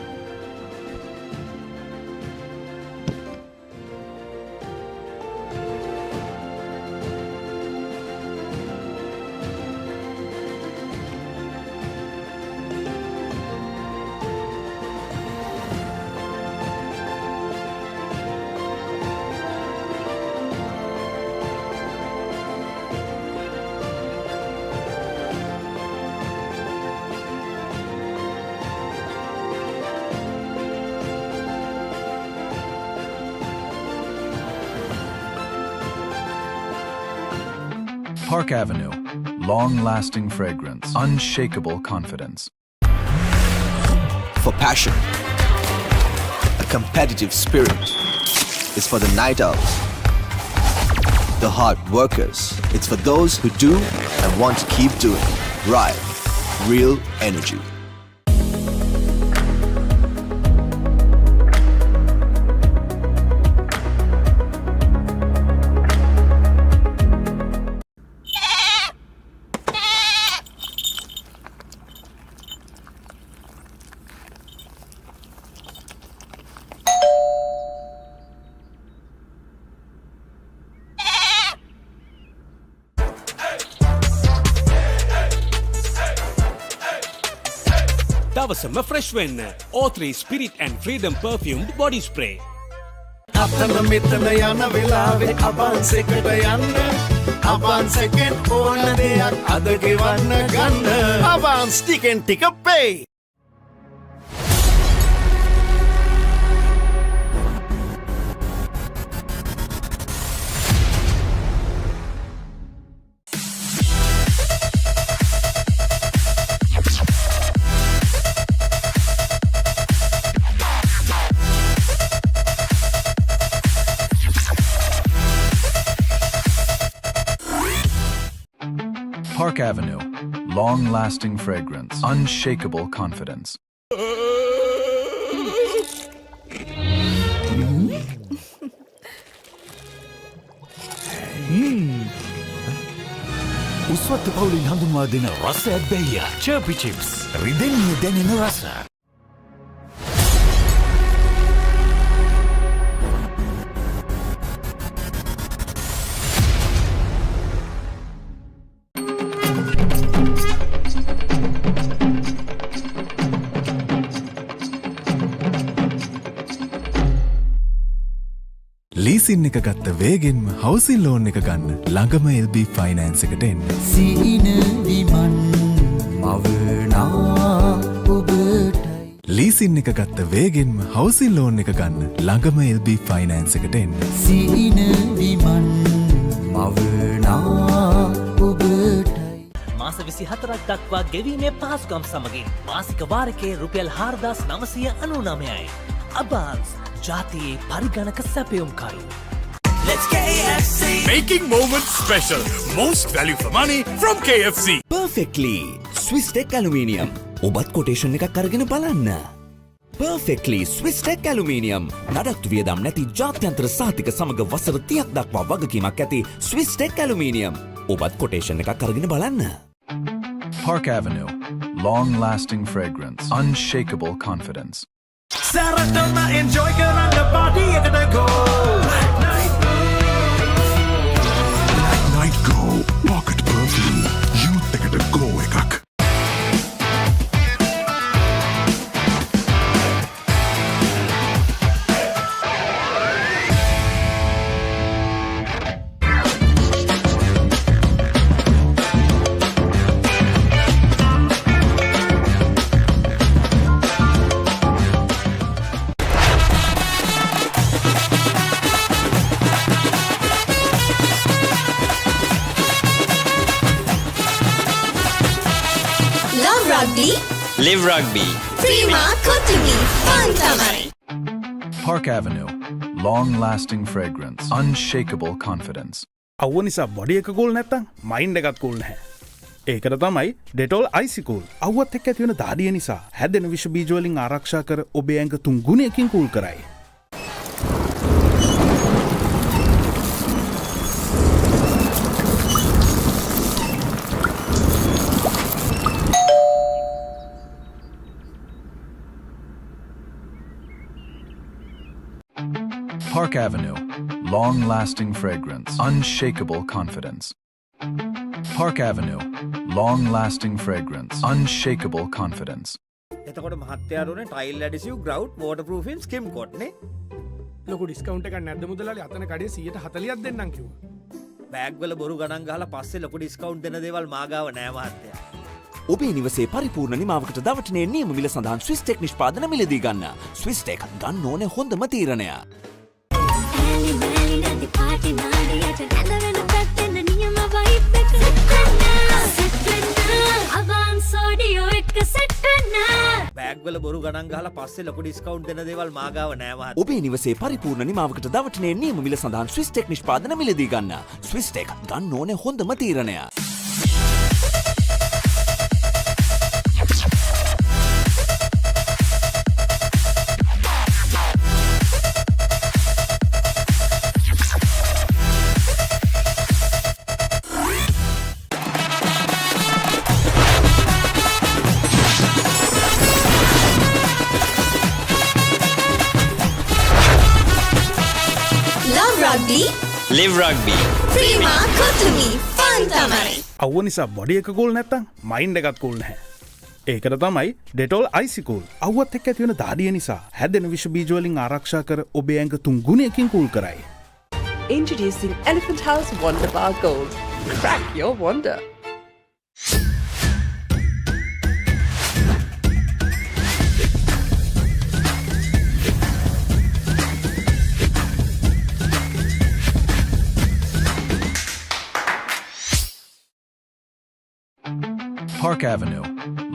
Park Avenue. Long-lasting fragrance. Unshakable confidence. For passion, a competitive spirit is for the night owls, the hard workers. It's for those who do and want to keep doing. Right. Real energy. දවසම fresh වෙන්න O3 Spirit and Freedom perfumed body spray. අතන මෙතන යන වෙලාවේ අබන්ස් එකට යන්න අබන්ස් එකෙන් ඕන දෙයක් අද ගෙවන්න ගන්න අබන්ස් ටිකෙන් ටික pay. Park Avenue. Long-lasting fragrance. Unshakable confidence. උස්වත්ත පවුලින් හඳුන්වා දෙන රසයක් බැයිය චර්පි චිප්ස් රිදෙන්නේ දැනෙන රස. ලීසින් එක ගත්ත වේගෙන්ම හවසින් ලෝන් එක ගන්න ළඟම LB ෆයිනෑන්ස් එකට එන්න. සීන විමන් මවනා ඔබටයි. ලීසින් එක ගත්ත වේගෙන්ම හවසින් ලෝන් එක ගන්න ළඟම LB ෆයිනෑන්ස් එකට එන්න. සීන විමන් මවනා ඔබටයි. මාස 24ක් දක්වා ගෙවීමේ පහසුකම් සමගින් මාසික වාරිකයේ රුපියල් 4999යි. අබාන්ස් ජාතියේ පරිගණක සැපයුම්කරු. Let's KFC! Making moments special. Most value for money from KFC. Perfectly Swiss Tech Aluminium. ඔබත් කොටේෂන් එකක් අරගෙන බලන්න. Perfectly Swiss Tech Aluminium. නඩත්තු වියදම් නැති ජාත්‍යන්තර සහතික සමග වසර 30ක් දක්වා වගකීමක් ඇති Swiss Tech Aluminium. ඔබත් කොටේෂන් එකක් අරගෙන බලන්න. Park Avenue. Long-lasting fragrance. Unshakable confidence. සැරටම enjoy කරන්න party එකට go. Night Go Pocket Perfume Youth එකට go එකක්. Rugby. Live Rugby. Prima Kotimi. Fun Tamari. Park Avenue. Long-lasting fragrance. Unshakable confidence. අවුව නිසා body එක කූල් නැත්තම් මයින්ඩ් එකත් cool නැහැ. ඒකට තමයි ඩෙටෝල් අයිසි කූල්. අවුවත් එක්ක ඇති වෙන දාඩිය නිසා හැදෙන විෂ බීජ වලින් ආරක්ෂා කර ඔබේ ඇඟ 3 ගුණයකින් කූල් කරයි. Park Avenue. Long-lasting fragrance. Unshakable confidence. Park Avenue. Long-lasting fragrance. Unshakable confidence. එතකොට මහත්තයාරුනේ ටයිල් ඇඩිසිව් ග්‍රවුට් වෝටර්ප්‍රූෆින් ස්කිම් කොට් නේ. ලොකු ඩිස්කවුන්ට් එකක් නැද්ද මුදලාලි? අතන කඩේ 140ක් දෙන්නම් කිව්වා. බෑග් වල බොරු ගණන් ගහලා පස්සේ ලොකු ඩිස්කවුන්ට් දෙන දේවල් මාගාව නෑ මහත්තයා. ඔබේ නිවසේ පරිපූර්ණ නිමාවකට දවටනේ නියම මිල සඳහන් ස්විස් ටෙක් නිෂ්පාදන මිලදී ගන්න. ස්විස් ටෙක් ගන්න ඕනේ හොඳම තීරණය. බෑග් වල බොරු ගණන් ගහලා පස්සේ ලොකු ඩිස්කවුන්ට් දෙන දේවල් මාගාව නෑ මහත්තයා. ඔබේ නිවසේ පරිපූර්ණ නිමාවකට දවටනේ නියම මිල සඳහන් ස්විස් ටෙක් නිෂ්පාදන මිලදී ගන්න. ස්විස් ටෙක් ගන්න ඕනේ හොඳම තීරණය. Rugby. Live Rugby. Prima Kotimi. Fun Tamari. අවුව නිසා බොඩි එක කූල් නැත්තම් මයින්ඩ් එකත් කූල් නැහැ. ඒකට තමයි ඩෙටෝල් අයිසි කූල්. අවුවත් එක්ක ඇති වෙන දාඩිය නිසා හැදෙන විෂ බීජ වලින් ආරක්ෂා කර ඔබේ ඇඟ 3 ගුණයකින් කූල් කරයි. Introducing Elephant House Wonder Bar Gold. Crack your wonder. Park Avenue.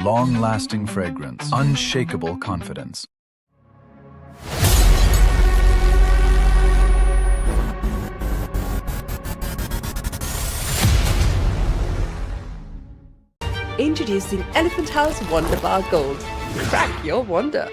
Long-lasting fragrance. Unshakable confidence. Introducing Elephant House Wonder Bar Gold. Crack your wonder.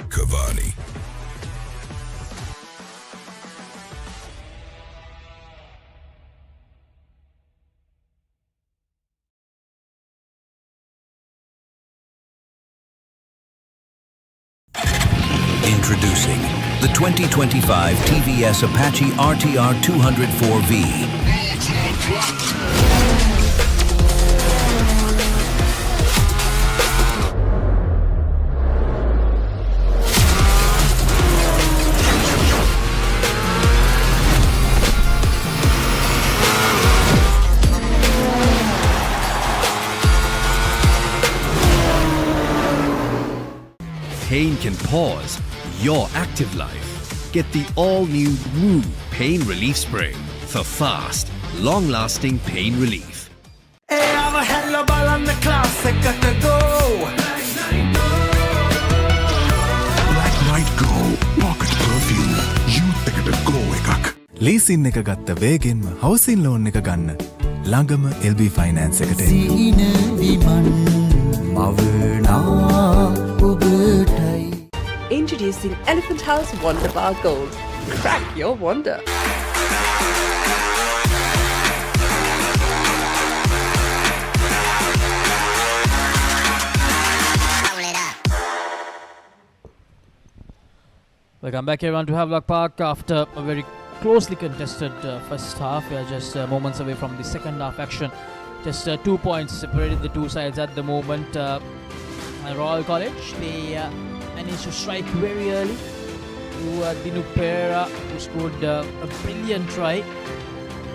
Cavani. Introducing the 2025 TVS Apache RTR 204V. Pain can pause your active life. Get the all-new Woo Pain Relief Spray for fast, long-lasting pain relief. Black Knight Go Pocket Perfume. Youth එකට go එකක්. Leasing එක ගත්ත වේගෙන්ම housing loan එක ගන්න. ළඟම LB Finance එකට එන්න. Introducing Elephant House Wonder Bar Gold. Crack your wonder. Welcome back everyone to Havelock Park after a very closely contested first half. We are just moments away from the second half action. Just 2 points separated the two sides at the moment. Royal College, they managed to strike very early to ThePapare, who scored a brilliant try.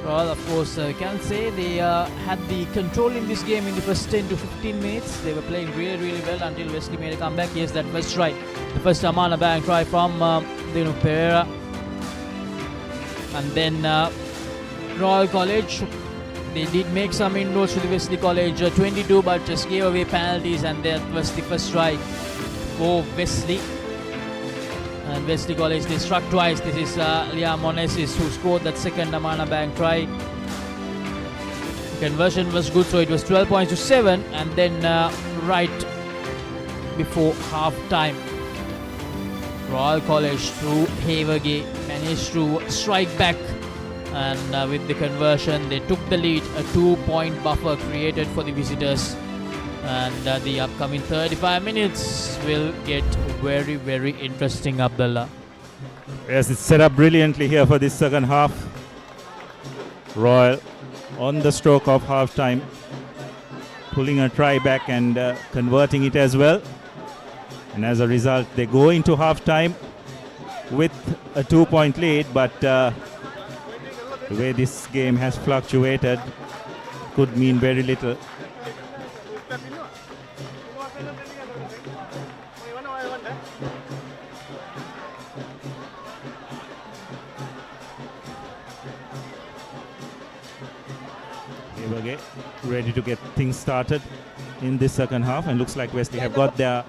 Royal, of course, can say they had the control in this game in the first 10 to 15 minutes. They were playing really well until Wesley made a comeback. Yes, that first try, the first Amana Bank try from ThePapare. And then Royal College, they did make some inroads to the Wesley College 22, but just gave away penalties, and that was the first try for Wesley. And Wesley College, they struck twice. This is Liam Monesis who scored that second Amana Bank try. Conversion was good, so it was 12 points to 7. And then right before half time, Royal College through Havelock managed to strike back, and with the conversion they took the lead. A 2-point buffer created for the visitors, and the upcoming 35 minutes will get very interesting, Abdullah. Yes, it's set up brilliantly here for this second half. Royal on the stroke of half time, pulling a try back and converting it as well. And as a result, they go into half time with a 2-point lead, but the way this game has fluctuated could mean very little. Havelock ready to get things started in this second half, and looks like Wesley have got their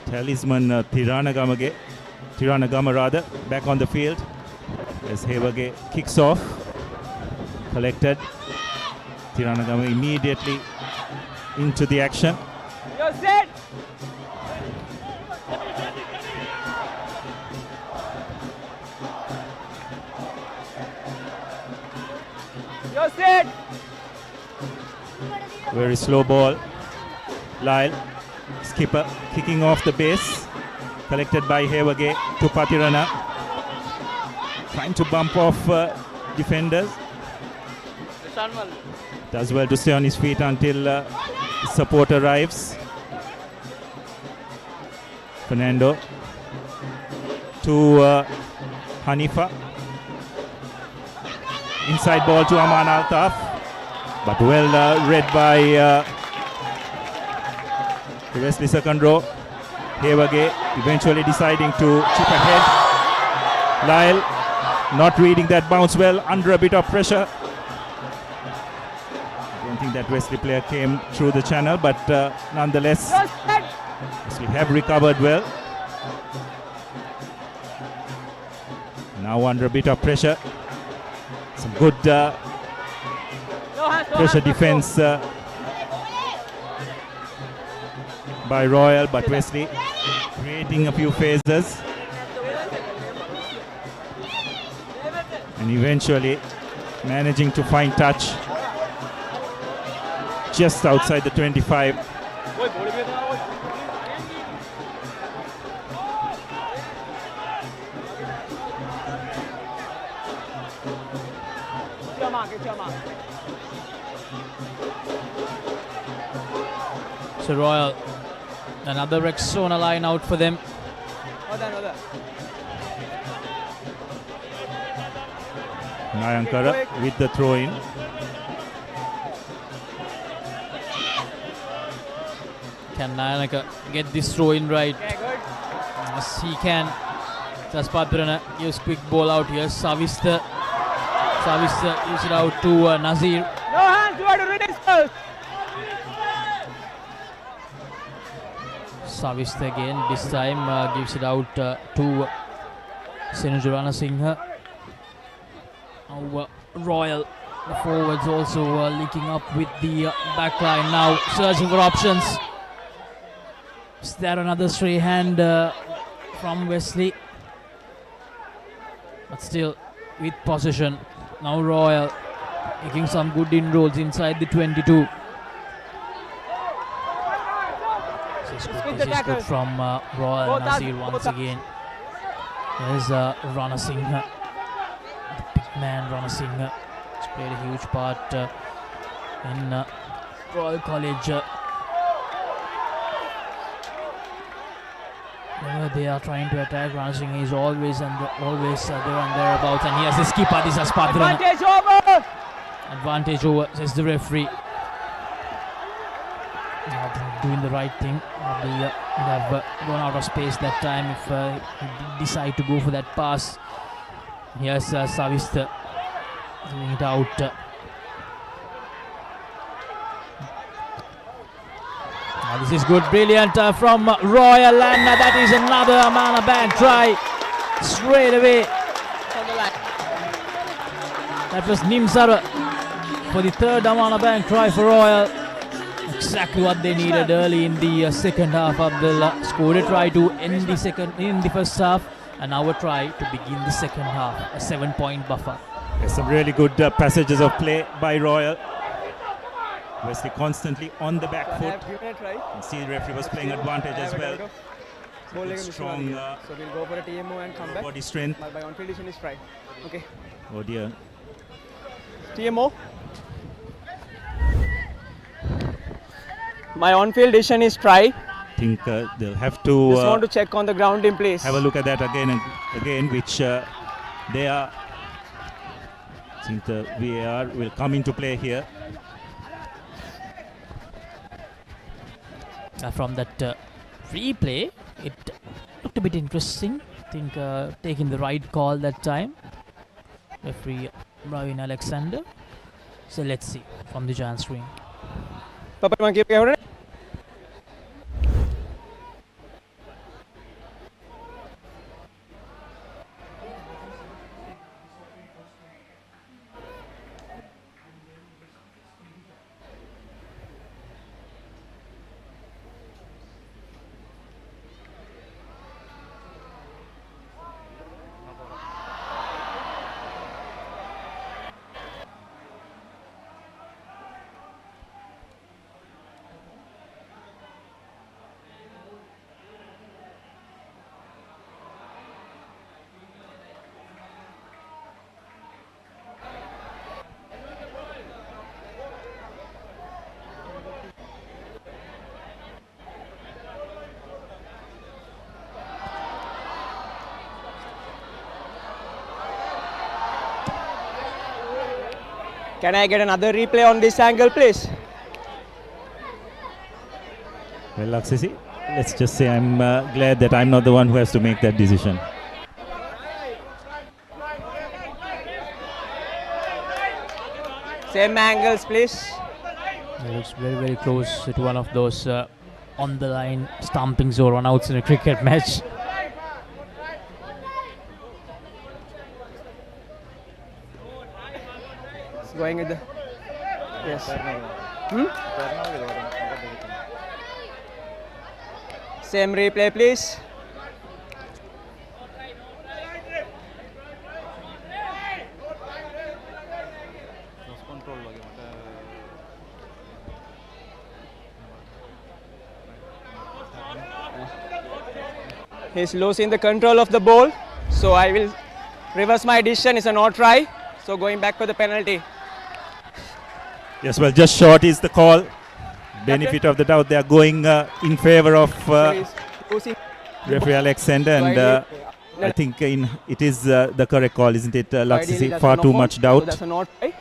talisman Tiranagama rather back on the field as Havelock kicks off, collected. Tiranagama immediately into the action. You're set. You're set. Very slow ball. Lyle, skipper, kicking off the base. Collected by Havelock to Patirana. Trying to bump off defenders. Does well to stay on his feet until support arrives. Fernando to Hanifa. Inside ball to Aman Altaf, but well read by the Wesley second row. Havelock eventually deciding to chip ahead. Lyle not reading that bounce well, under a bit of pressure. I don't think that Wesley player came through the channel, but nonetheless, Wesley have recovered well. Now under a bit of pressure. Some good pressure defense by Royal, but Wesley creating a few phases. And eventually managing to find touch just outside the 25. So Royal, another Rexona line out for them. Nayankara with the throw in. Can Nayanaka get this throw in right? Yes, he can. Jaspadrana gives quick ball out here. Savista gives it out to Nazir. No hands, you have to read it first. Savista again, this time gives it out to Senujurana Singh. Now Royal, the forwards also linking up with the back line now, searching for options. Is there another stray hand from Wesley? But still with possession. Now Royal making some good inroads inside the 22. This is good from Royal. Nasir once again. There's Rana Singh, the big man Rana Singh. He's played a huge part in Royal College. Whenever they are trying to attack, Rana Singh is always there and thereabouts. And he has his keeper, this is Padran. Advantage over! Advantage over, says the referee. Doing the right thing. They would have gone out of space that time if he did decide to go for that pass. Here's Savista doing it out. Now this is good, brilliant from Royal, and that is another Amana Bank try straight away. That was Nimsara for the third Amana Bank try for Royal. Exactly what they needed early in the second half. Abdullah scored a try to end the first half, and now a try to begin the second half. A 7-point buffer. There's some really good passages of play by Royal. Wesley constantly on the back foot. And see the referee was playing advantage as well. Strong so we'll go for a TMO and come back. body strength. My on-field decision is try. Okay. Oh dear. TMO. My on-field decision is try. I think they'll have to Just want to check on the ground in place. have a look at that again and again, which they are. I think the VAR will come into play here. From that replay, it looked a bit interesting. I think taking the right call that time. Referee Ravin Alexander. So let's see from the Giants wing. Papare, can I get another replay on this angle, please? Well, Laksisi, let's just say I'm glad that I'm not the one who has to make that decision. Same angles, please. He looks very, very close to one of those on the line stompings or run-outs in a cricket match. It's going with the... Yes. Same replay, please. He's losing the control of the ball, so I will reverse my decision. It's a no try, so going back for the penalty. Yes, well, just short is the call. Benefit of the doubt, they are going in favor of referee Alexander, and I think it is the correct call, isn't it, Laksisi? Far too much doubt. That's a no try.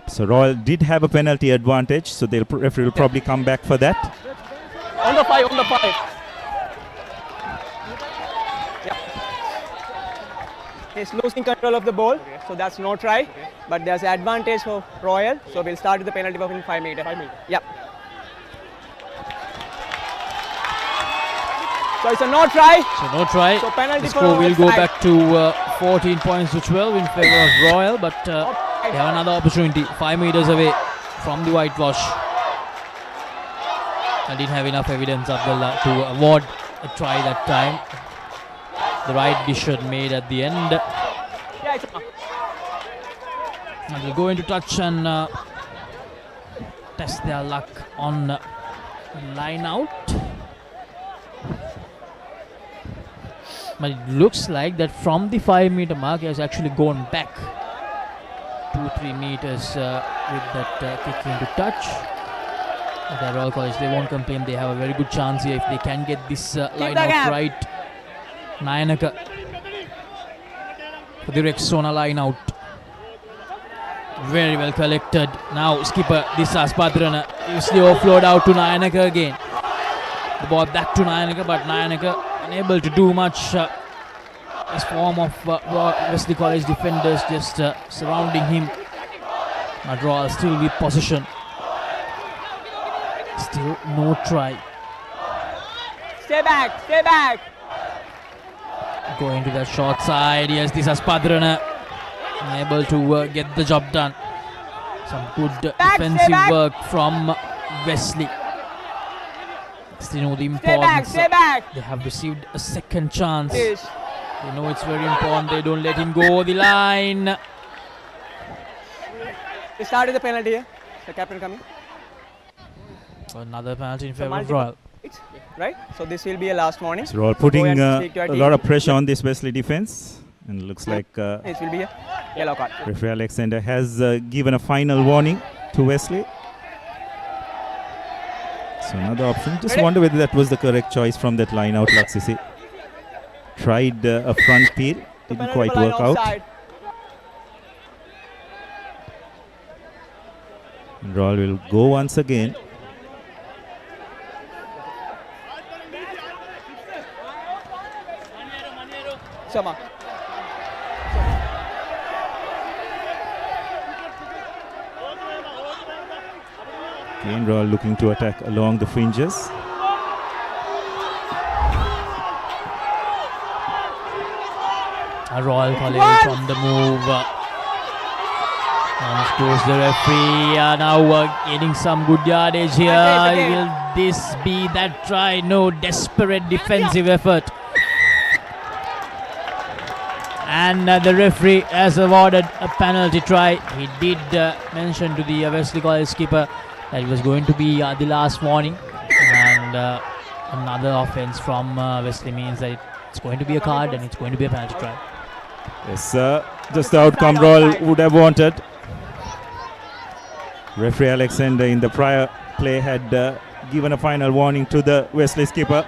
So Royal did have a penalty advantage, so the referee will probably come back for that. On the 5, on the 5. He's losing control of the ball, so that's no try. But there's an advantage for Royal, so we'll start with the penalty box in 5 meter. 5 meter. Yep. So it's a no try. So no try. So penalty the score for will go offside. back to 14 points to 12 in favor of Royal, but they have another opportunity 5 meters away from the whitewash. I didn't have enough evidence, Abdullah, to award a try that time. The right decision made at the end. And they'll go into touch and test their luck on line out. But it looks like that from the 5 meter mark he has actually gone back 2-3 meters with that kick into touch. At Royal College, they won't complain. They have a very good chance here if they can get this line out right. Nayanaka for the Rexona line out. Very well collected. Now skipper Disas Padrana is the offload out to Nayanaka again. The ball back to Nayanaka, but Nayanaka unable to do much. This form of Wesley College defenders just surrounding him. But Royal still with possession. Still no try. Stay back, stay back. Going to the short side. Yes, this is Padrana able to get the job done. Some good defensive work from Wesley. Still know the importance. Stay back. They have received a second chance. They know it's very important. They don't let him go the line. We started the penalty here. The captain coming. Another penalty in favor of Royal. Right? So this will be a last warning. So Royal putting a lot of pressure on this Wesley defense. And looks like it will be a yellow card. referee Alexander has given a final warning to Wesley. So another option. Just wonder whether that was the correct choice from that line out, Laksisi. Tried a front peel. Didn't quite work out. And Royal will go once again. Sama. Again, Royal looking to attack along the fringes. A Royal College on the move. Of course, the referee now getting some good yardage here. Will this be that try? No, desperate defensive effort. And the referee has awarded a penalty try. He did mention to the Wesley College skipper that it was going to be the last warning. And another offense from Wesley means that it's going to be a card and it's going to be a penalty try. Yes, just the outcome Royal would have wanted. Referee Alexander in the prior play had given a final warning to the Wesley skipper.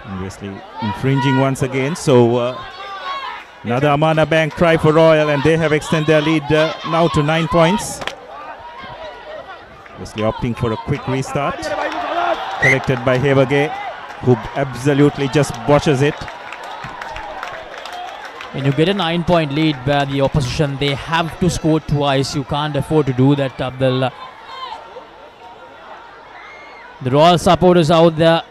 And Wesley infringing once again. So another Amana Bank try for Royal, and they have extended their lead now to 9 points. Wesley opting for a quick restart. Collected by Havelock, who absolutely just botches it. When you get a 9-point lead where the opposition, they have to score twice. You can't afford to do that, Abdullah. The Royal supporters out there,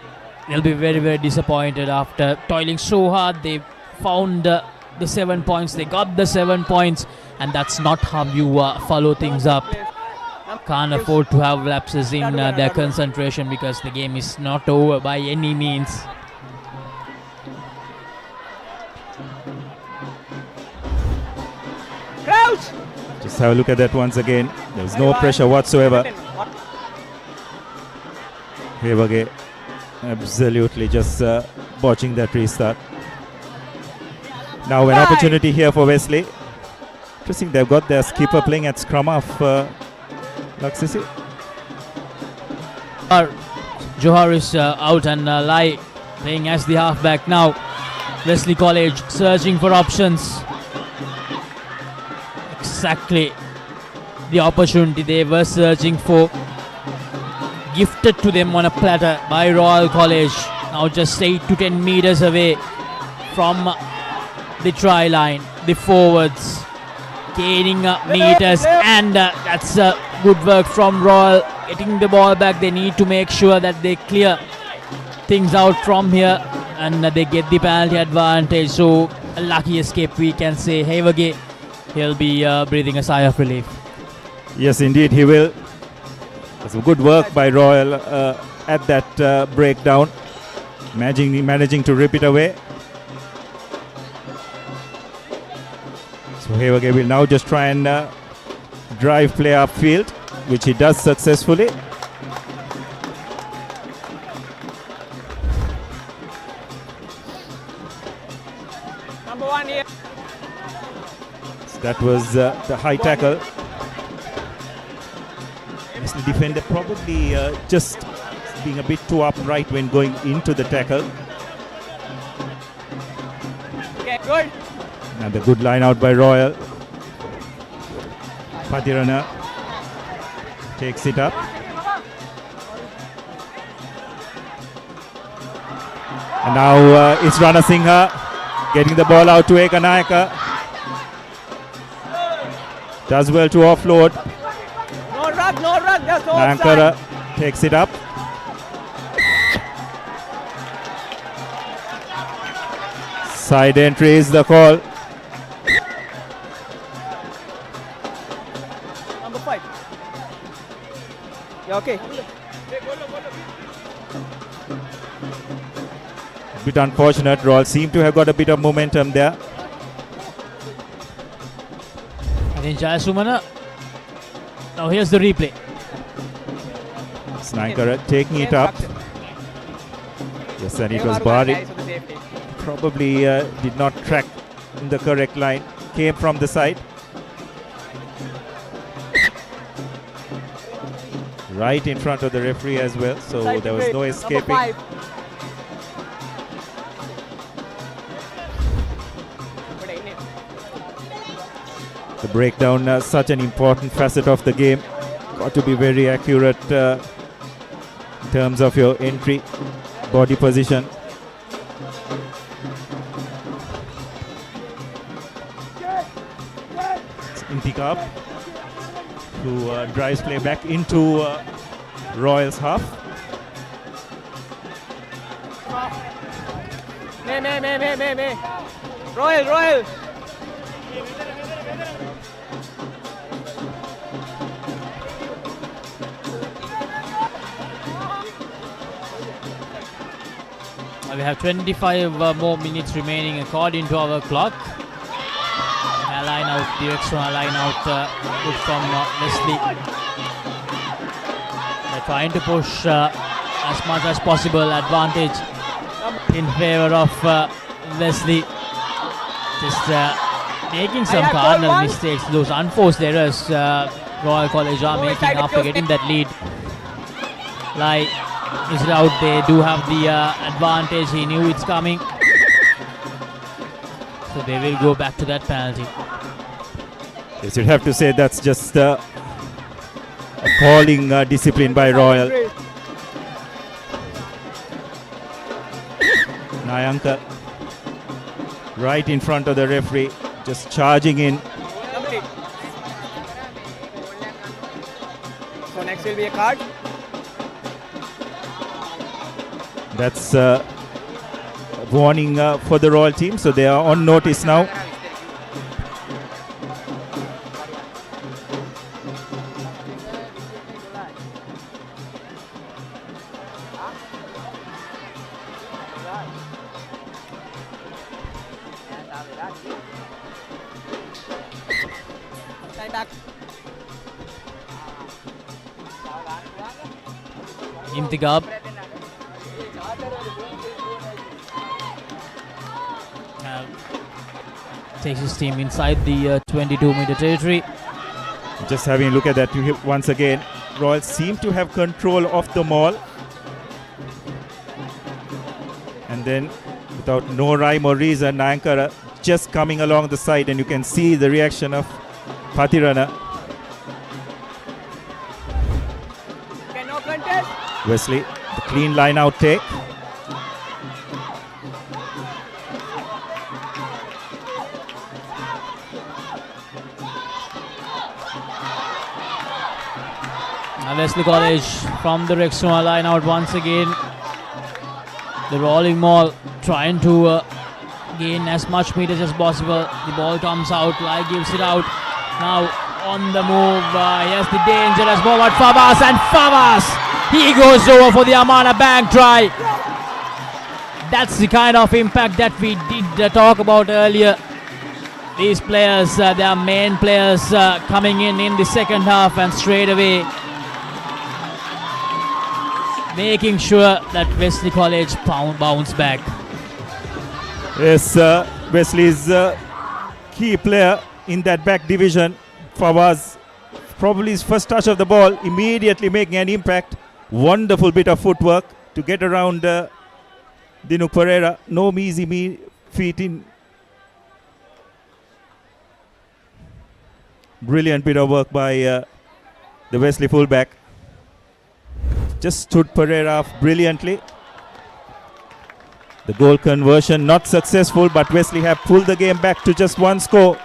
they'll be very, very disappointed after toiling so hard. They found the 7 points, they got the 7 points, and that's not how you follow things up. Can't afford to have lapses in their concentration because the game is not over by any means. Crouch! Just have a look at that once again. There's no pressure whatsoever. Hevage absolutely just botching that restart. Now an opportunity here for Wesley. Interesting, they've got their skipper playing at scrum of Laksisi. Johar is out and Lai playing as the halfback now. Wesley College searching for options. Exactly the opportunity they were searching for. Gifted to them on a platter by Royal College. Now just 8 to 10 meters away from the try line. The forwards gaining meters, and that's good work from Royal. Getting the ball back, they need to make sure that they clear things out from here, and they get the penalty advantage. So a lucky escape, we can say. Hevage, he'll be breathing a sigh of relief. Yes, indeed, he will. Some good work by Royal at that breakdown, managing to rip it away. So Hevage will now just try and drive play upfield, which he does successfully. Number 1 here. So that was the high tackle. The defender probably just being a bit too upright when going into the tackle. Okay, good. And a good line out by Royal. Patirana takes it up. And now it's Rana Singha getting the ball out to Ekanayaka. Does well to offload. No rug, there's no Ankara offside. takes it up. Side entry is the call. Number 5. Yeah, okay. A bit unfortunate. Royal seem to have got a bit of momentum there. I think Jayasumana. Now here's the replay. Snankara taking it up. Yes, and it was Bari. Probably did not track in the correct line. Came from the side. Right in front of the referee as well. So there was no escaping. The breakdown, such an important facet of the game. Got to be very accurate in terms of your entry, body position. Intikab, who drives play back into Royal's half. Me. Royal. We have 25 more minutes remaining according to our clock. A line out, the extra line out, good from Wesley. They're trying to push as much as possible, advantage in favor of Wesley. Just making some cardinal mistakes, those unforced errors Royal College are making after getting that lead. Like, is it out? They do have the advantage. He knew it's coming, so they will go back to that penalty. Yes, you'd have to say that's just a appalling discipline by Royal. Nayanka right in front of the referee, just charging in. So next will be a card. That's warning for the Royal team, so they are on notice now. Imtigab. Takes his team inside the 22-meter territory. Just having a look at that once again. Royals seem to have control of the maul. And then, without no rhyme or reason, Nayankara just coming along the side, and you can see the reaction of Patirana. Wesley, the clean line out take. Wesley College from the Rexona line out once again. The rolling maul trying to gain as much meters as possible. The ball comes out, Lai gives it out. Now on the move, yes, the dangerous ball at Favas, and Favas, he goes over for the Amana bank try. That's the kind of impact that we did talk about earlier. These players, they are main players coming in the second half, and straight away making sure that Wesley College bounce back. Yes, Wesley's key player in that back division. Fawaz, probably his first touch of the ball, immediately making an impact. Wonderful bit of footwork to get around Dinuk Pereira. No easy feet in. Brilliant bit of work by the Wesley fullback. Just stood Pereira off brilliantly. The goal conversion not successful, but Wesley have pulled the game back to just one score.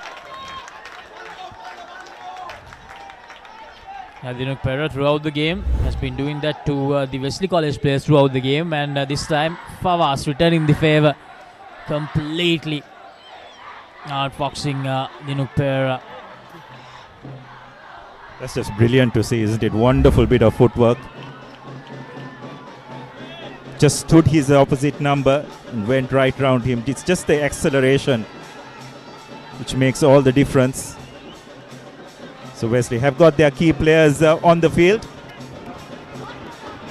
Dinuk Pereira throughout the game has been doing that to the Wesley College players throughout the game, and this time Favas returning the favour, completely outfoxing Dinuk Pereira. That's just brilliant to see, isn't it? Wonderful bit of footwork. Just stood his opposite number and went right round him. It's just the acceleration which makes all the difference. So Wesley have got their key players on the field.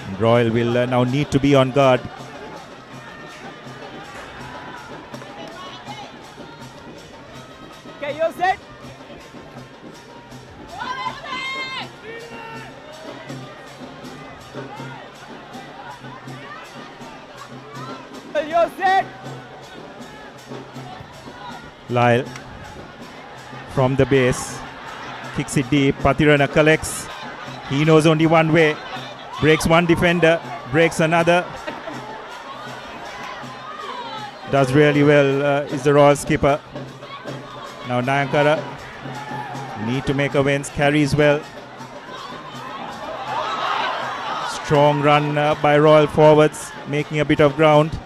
And Royal will now need to be on guard. Okay, you're set. You're set. Lyle from the base. Kicks it deep. Patirana collects. He knows only one way. Breaks one defender. Breaks another. Does really well is the Royal skipper. Now Nayankara need to make a wins. Carries well. Strong run by Royal forwards. Making a bit of ground.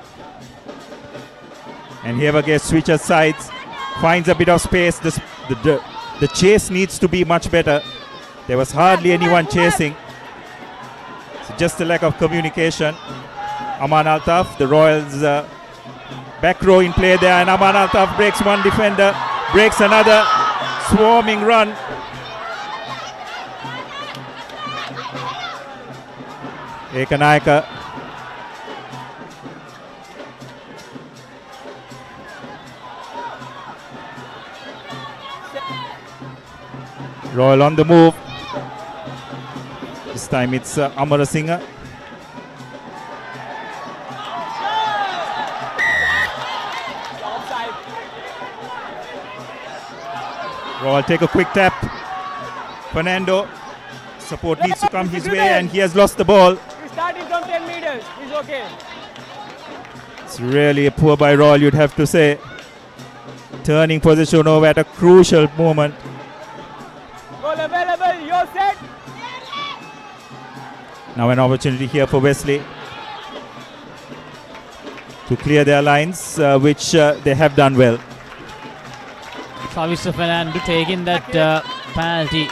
And here again switches sides. Finds a bit of space. The chase needs to be much better. There was hardly anyone chasing. So just a lack of communication. Aman Altaf, the Royals back row in play there, and Aman Altaf breaks one defender, breaks another. Swarming run. Ekanayaka. Royal on the move. This time it's Amarasinghe. Royal take a quick tap. Fernando. Support needs to come his way, and he has lost the ball. He's starting from 10 meters. He's okay. It's really a poor by Royal, you'd have to say. Turning position over at a crucial moment. Goal available, you're set. Now an opportunity here for Wesley. to clear their lines, which they have done well. Savista Fernando taking that penalty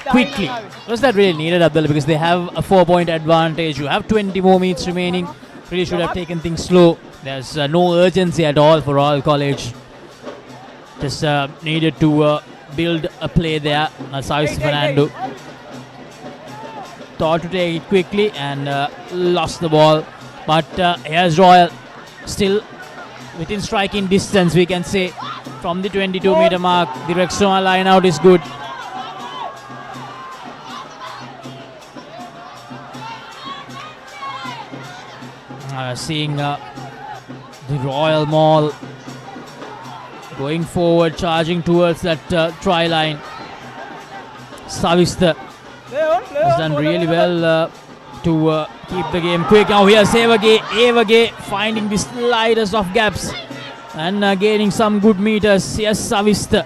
quickly. Was that really needed, Abdullah? Because they have a 4-point advantage. You have 20 more minutes remaining. Really should have taken things slow. There's no urgency at all for Royal College. Just needed to build a play there. Savista Fernando thought to take it quickly and lost the ball. But here's Royal, still within striking distance, we can say, from the 22-meter mark. The Rexona line out is good. Seeing the Royal Mall going forward, charging towards that try line. Savista has done really well to keep the game quick. Now here's Evage finding the slightest of gaps and gaining some good meters. Yes, Savista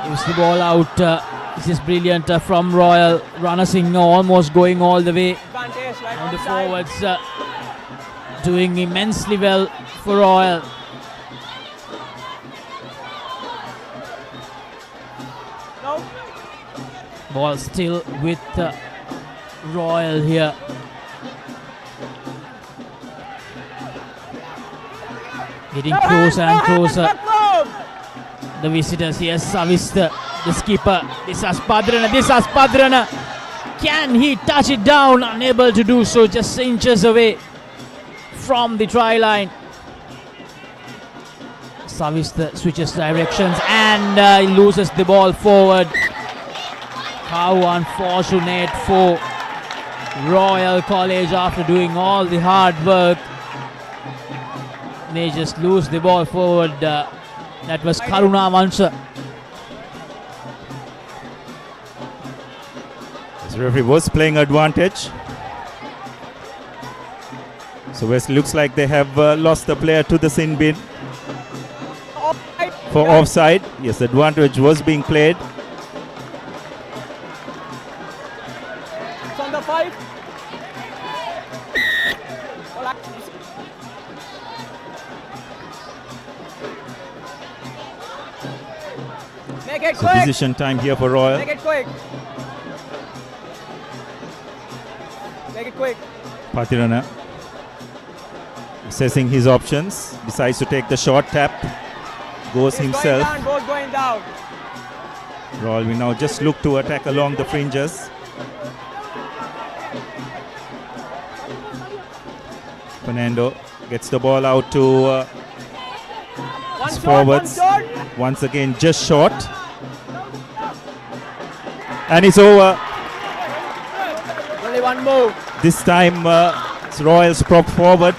gives the ball out. This is brilliant from Royal. Ranasinghe almost going all the way. Now the forwards doing immensely well for Royal. Ball still with Royal here. Getting closer and closer. The visitors here, Savista, the skipper. This is Padrana. Can he touch it down? Unable to do so, just inches away from the try line. Savista switches directions and he loses the ball forward. How unfortunate for Royal College after doing all the hard work. They just lose the ball forward. That was Karuna Vansha. The referee was playing advantage. So Wesley looks like they have lost the player to the sin bin for offside. Yes, advantage was being played. It's on the 5. Make it So quick. decision time here for Royal. Make it quick. Make it quick. Patirana assessing his options, decides to take the short tap, goes himself. Ball's going down. Royal will now just look to attack along the fringes. Fernando gets the ball out to his forwards. Once again, just short. And it's over. Only one move. This time, it's Royal's prop forward.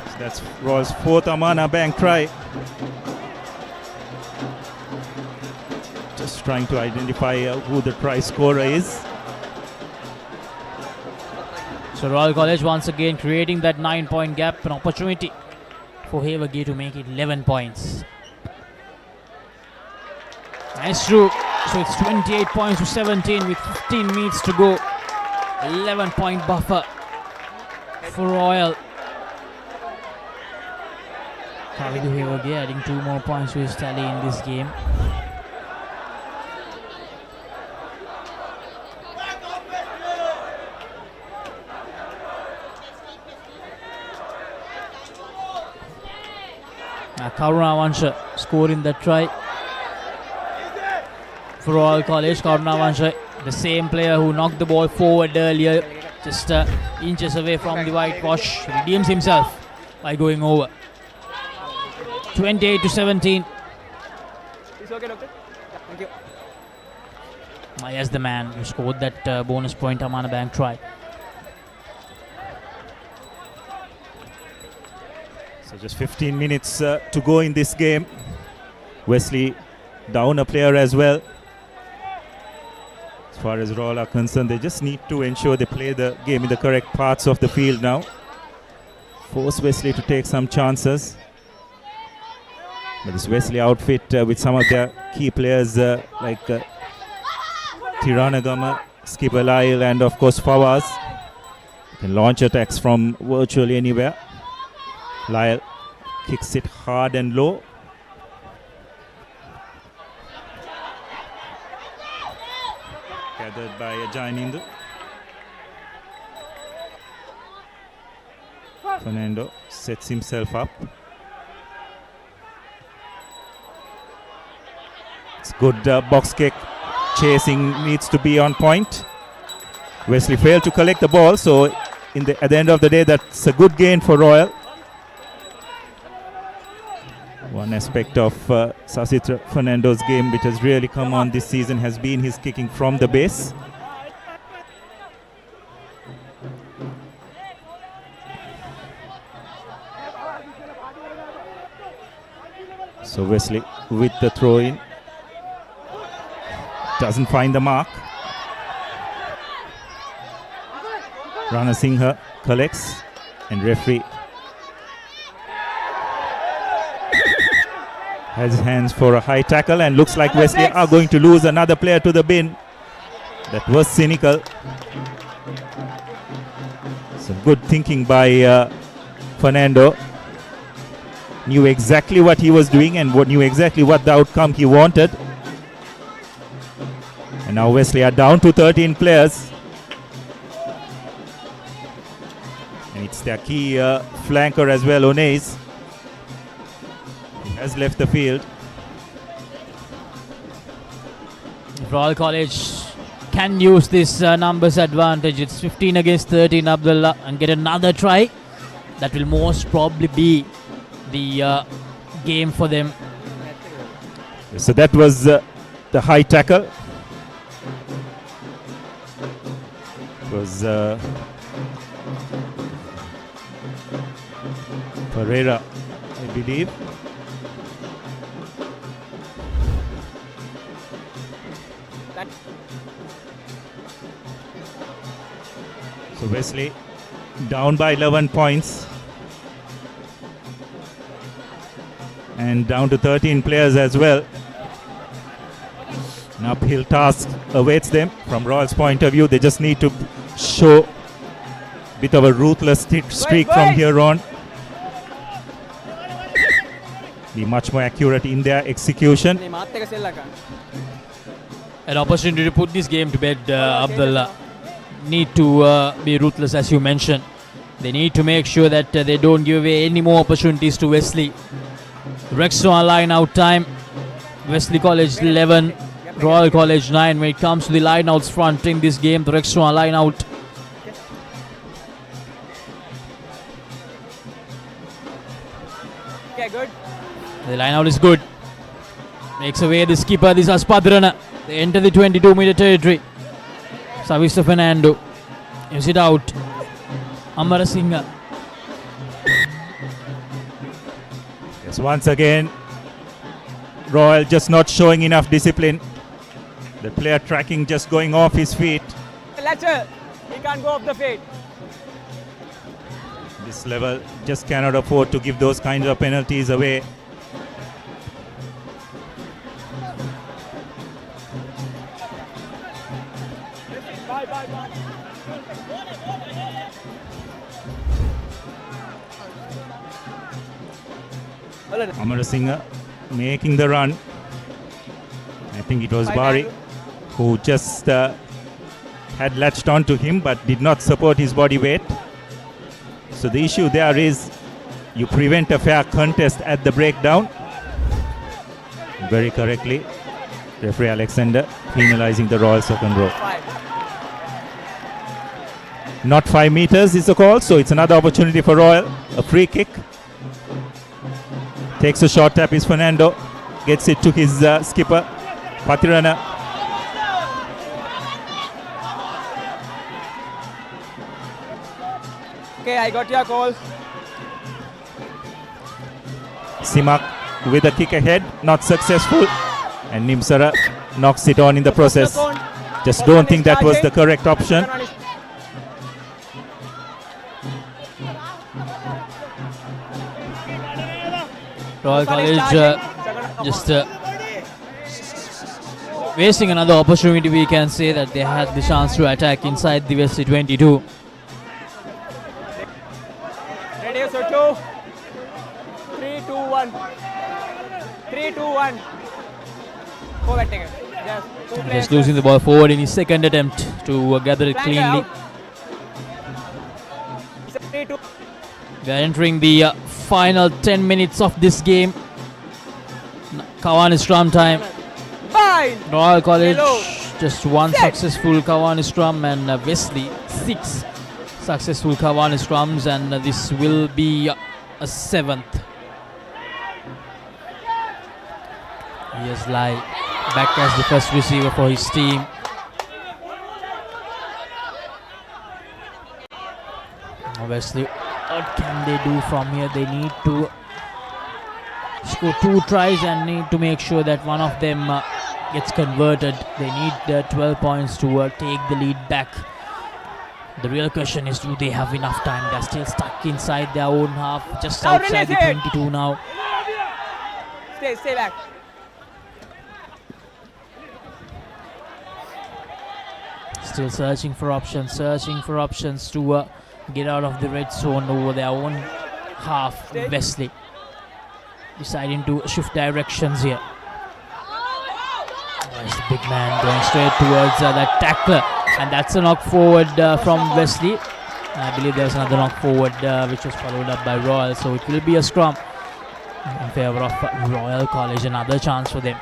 So that's Royal's fourth Amana Bank try. Just trying to identify who the try scorer is. So Royal College once again creating that 9-point gap, an opportunity for Havelock to make it 11 points. Nice through. So it's 28 points to 17 with 15 minutes to go. 11-point buffer for Royal. Kavidu Havelock adding 2 more points to his tally in this game. Karuna Vansha scoring that try for Royal College. Karuna Vansha, the same player who knocked the ball forward earlier, just inches away from the whitewash, redeems himself by going over. 28 to 17. It's okay, doctor. Thank you. Yes, the man who scored that bonus point Amana Bank try. So just 15 minutes to go in this game. Wesley down a player as well. As far as Royal are concerned, they just need to ensure they play the game in the correct parts of the field now. Force Wesley to take some chances. But this Wesley outfit with some of their key players like Tiranagama, skipper Lyle, and of course Fawaz can launch attacks from virtually anywhere. Lyle kicks it hard and low. Gathered by Ajanindu. Fernando sets himself up. It's good box kick. Chasing needs to be on point. Wesley failed to collect the ball, so at the end of the day, that's a good gain for Royal. One aspect of Sasitra Fernando's game which has really come on this season has been his kicking from the base. So Wesley with the throw in. Doesn't find the mark. Rana Singha collects and referee has hands for a high tackle and looks like Wesley are going to lose another player to the bin. That was cynical. Some good thinking by Fernando. Knew exactly what he was doing and knew exactly what the outcome he wanted. And now Wesley are down to 13 players. And it's their key flanker as well, Onais. He has left the field. Royal College can use this numbers advantage. It's 15 against 13, Abdullah, and get another try. That will most probably be the game for them. So that was the high tackle. It was Pereira, I believe. So Wesley down by 11 points and down to 13 players as well. An uphill task awaits them. From Royal's point of view, they just need to show a bit of a ruthless streak from here on. Be much more accurate in their execution. An opportunity to put this game to bed, Abdullah. Need to be ruthless, as you mentioned. They need to make sure that they don't give away any more opportunities to Wesley. Rexona line out time. Wesley College 11, Royal College 9. When it comes to the line outs front in this game, the Rexona line out. Okay, good. The line out is good. Makes away the skipper. This is Padrana. They enter the 22-meter territory. Savista Fernando. Is it out? Amara Singha. Yes, once again, Royal just not showing enough discipline. The player tracking just going off his feet. Lecture. He can't go off the feet. This level just cannot afford to give those kinds of penalties away. Amarasinghe making the run. I think it was Bari who just had latched onto him but did not support his body weight. So the issue there is you prevent a fair contest at the breakdown. Very correctly, referee Alexander penalizing the Royal second row. Not 5 meters is the call, so it's another opportunity for Royal. A free kick. Takes a short tap is Fernando. Gets it to his skipper, Patirana. Okay, I got your call. Simak with a kick ahead, not successful. And Nimsara knocks it on in the process. Just don't think that was the correct option. Royal College just wasting another opportunity. We can say that they had the chance to attack inside the Wesley 22. Ready, so 2, 3, 2, 1. 3, 2, 1. Go back, take it. Just two players. Just losing the ball forward in his second attempt to gather it cleanly. 3, 2. We are entering the final 10 minutes of this game. Kawani Strum time. Fine. Royal College Hello. just one Set. successful Kawani Strum, and Wesley 6 successful Kawani Strums, and this will be a 7th. Here's Lai back as the first receiver for his team. Wesley, what can they do from here? They need to score 2 tries and need to make sure that one of them gets converted. They need 12 points to take the lead back. The real question is, do they have enough time? They're still stuck inside their own half, just Now outside the release it. 22 now. Stay back. Still searching for options to get out of the red zone over their own half. Stay. Wesley deciding to shift directions here. There's the big man going straight towards that tackler, and that's a knock forward from Wesley. I believe there's another knock forward which was followed up by Royal, so it will be a scrum in favor of Royal College. Another chance for them.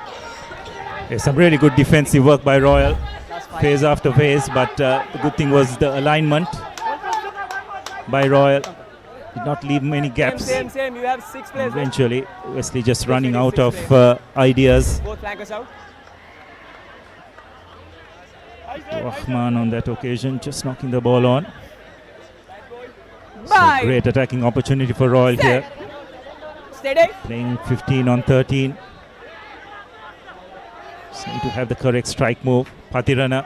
There's some really good defensive work by Royal, phase after phase, but the good thing was the alignment by Royal did not leave many gaps. Same. You have 6 players. Eventually, Wesley just running out of ideas. Both flankers out. Rahman on that occasion just knocking the ball on. So Bye. great attacking opportunity for Royal here. Steady. Playing 15 on 13. Just need to have the correct strike move. Patirana.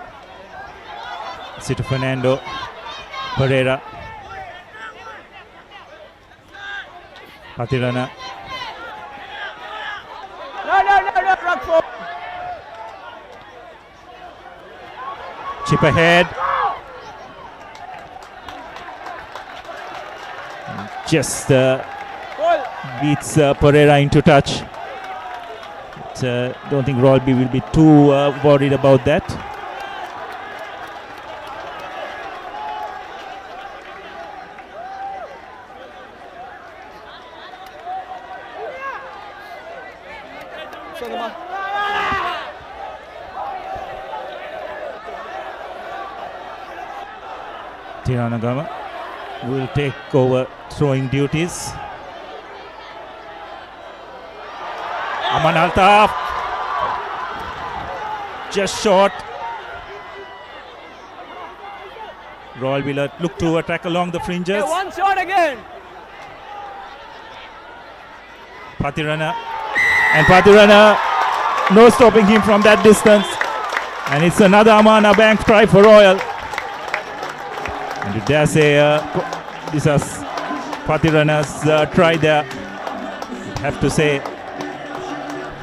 Sito Fernando. Pereira. Patirana. No, rock forward. Chip ahead. Just beats Pereira into touch. But, don't think Rolby will be too worried about that. Tiranagama will take over throwing duties. Aman Altaf just short. Royal will look to attack along the fringes. Hey, one shot again. Patirana, and Patirana, no stopping him from that distance, and it's another Amana bank try for Royal. And you dare say this is Patirana's try there, have to say,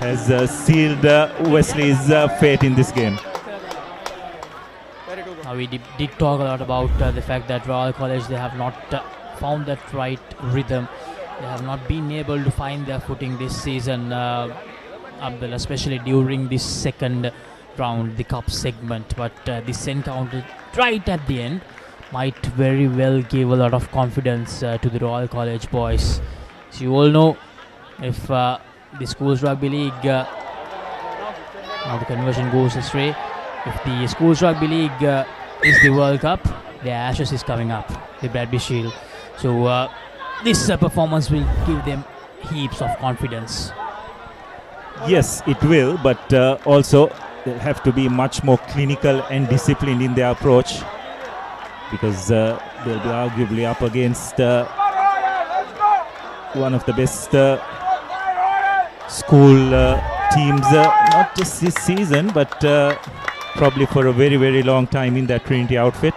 has sealed Wesley's fate in this game. We did talk a lot about the fact that Royal College, they have not found that right rhythm. They have not been able to find their footing this season, Abdul, especially during this second round, the cup segment. But this encounter right at the end might very well give a lot of confidence to the Royal College boys. As you all know, if the Schools Rugby League, now the conversion goes astray, if the Schools Rugby League is the World Cup, the Ashes is coming up, the Bradby Shield. So this performance will give them heaps of confidence. Yes, it will, but also they'll have to be much more clinical and disciplined in their approach, because they'll be arguably up against one of the best school teams, not just this season, but probably for a very, very long time in that Trinity outfit.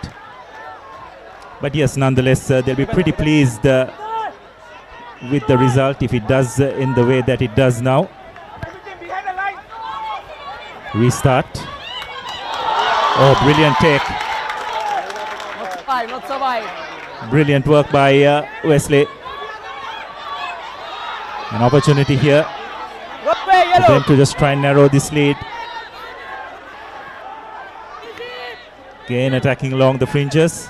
But yes, nonetheless, they'll be pretty pleased with the result if it does in the way that it does now. Restart. Oh, brilliant take. Not survive. Brilliant work by Wesley. An opportunity here for them to just try and narrow this lead. Again attacking along the fringes.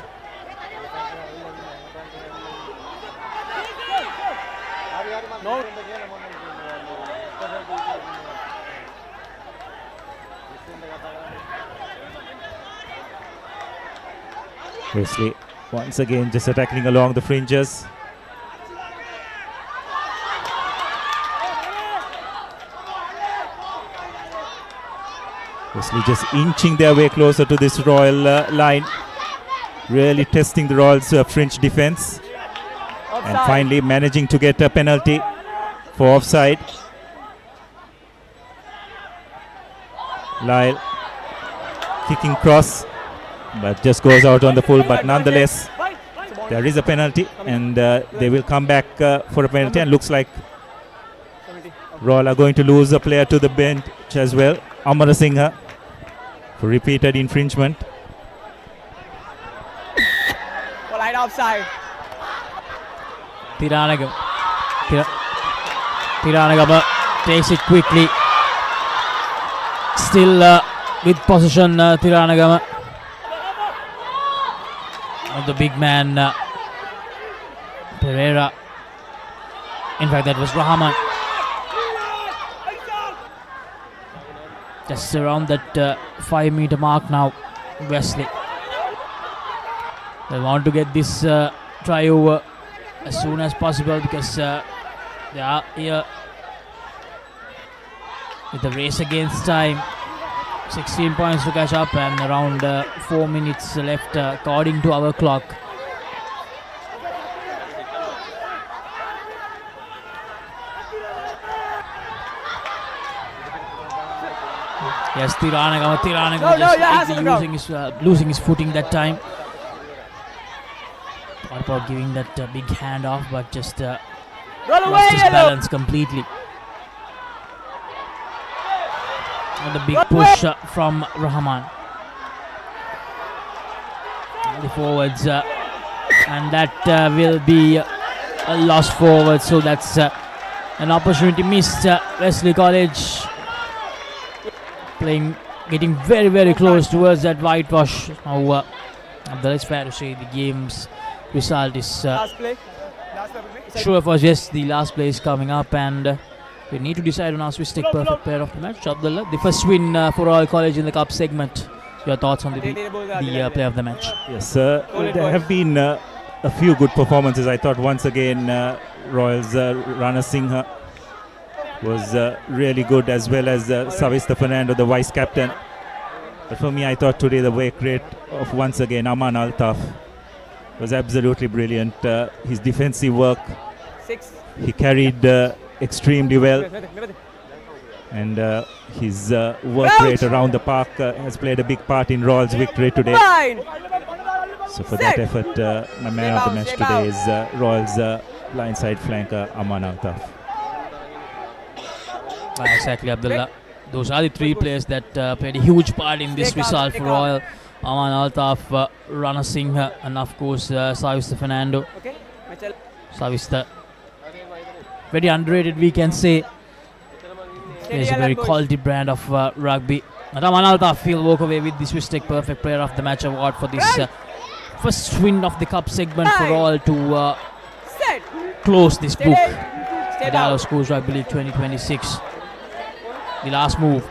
Wesley once again just attacking along the fringes. Wesley just inching their way closer to this Royal line, really testing the Royals' fringe defense, and finally managing to get a penalty for offside. Lyle kicking cross, but just goes out on the full. But nonetheless, there is a penalty, and they will come back for a penalty. And looks like Royal are going to lose a player to the bench as well, Amarasinghe, for repeated infringement. Polite offside. Thiranagam takes it quickly. Still with possession, Thiranagam. The big man, Pereira. In fact, that was Rahman. Just around that 5 meter mark now, Wesley. They want to get this try over as soon as possible because they are here with the race against time. 16 points to catch up and around 4 minutes left according to our clock. Yes, Thiranagam just losing his footing that time. Thought about giving that big hand off, but just lost his balance completely. And a big push from Rahman. The forwards, and that will be a loss forward, so that's an opportunity missed. Wesley College getting very, very close towards that whitewash. Now, it's fair to say the game's result is sure for just the last play is coming up, and we need to decide on our Swiss Tech perfect player of the match. Abdullah, the first win for Royal College in the cup segment. Your thoughts on the player of the match? Yes, there have been a few good performances. I thought once again Royals Rana Singha was really good, as well as Savista Fernando, the vice captain. But for me, I thought today the work rate of once again Aman Altaf was absolutely brilliant. His defensive work, he carried extremely well, and his work rate around the park has played a big part in Royals' victory today. So for that effort, my man of the match today is Royals blindside flanker Aman Altaf. Exactly, Abdullah. Those are the three players that played a huge part in this result for Royal. Aman Altaf, Rana Singha, and of course Savista Fernando. Savista, very underrated, we can say. There's a very quality brand of rugby. And Aman Altaf will walk away with the Swiss Tech Perfect Player of the Match award for this first win of the cup segment for Royal to close this book. The Dialog Schools Rugby League 2026. The last move.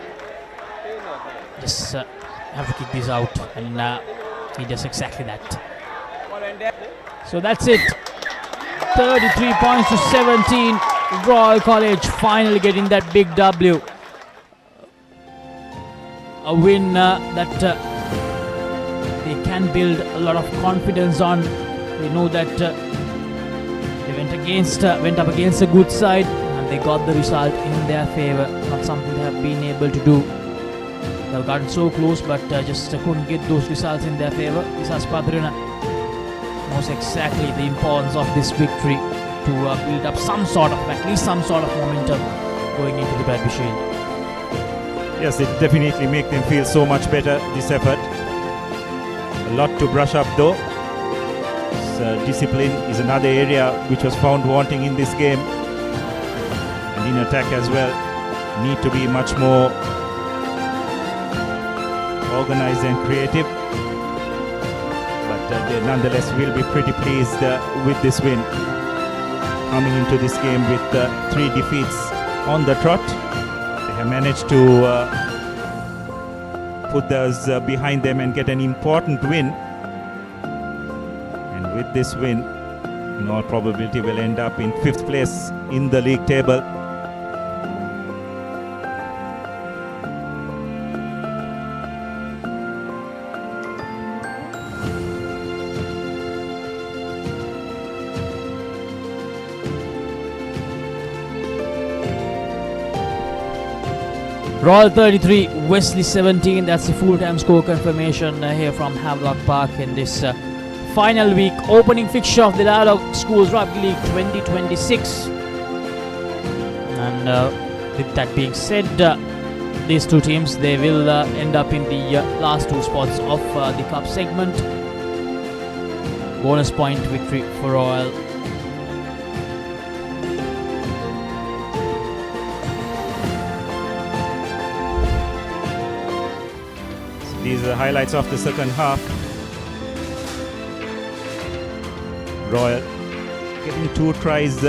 Just have to kick this out, and he does exactly that. So that's it. 33 points to 17. Royal College finally getting that big W. A win that they can build a lot of confidence on. They know that they went up against a good side, and they got the result in their favour. Not something they have been able to do. They've gotten so close, but just couldn't get those results in their favour. Isas Padrina knows exactly the importance of this victory to build up at least some sort of momentum going into the Rugby Shield. Yes, it definitely makes them feel so much better, this effort. A lot to brush up though. Discipline is another area which was found wanting in this game. And in attack as well, need to be much more organized and creative. But they nonetheless will be pretty pleased with this win. Coming into this game with 3 defeats on the trot. They have managed to put those behind them and get an important win. And with this win, in all probability will end up in 5th place in the league table. Royal 33, Wesley 17. That's the full-time score confirmation here from Havelock Park in this final week opening fixture of the Dialog Schools Rugby League 2026. And with that being said, these two teams, they will end up in the last 2 spots of the cup segment. Bonus point victory for Royal. These are the highlights of the second half. Royal getting 2 tries,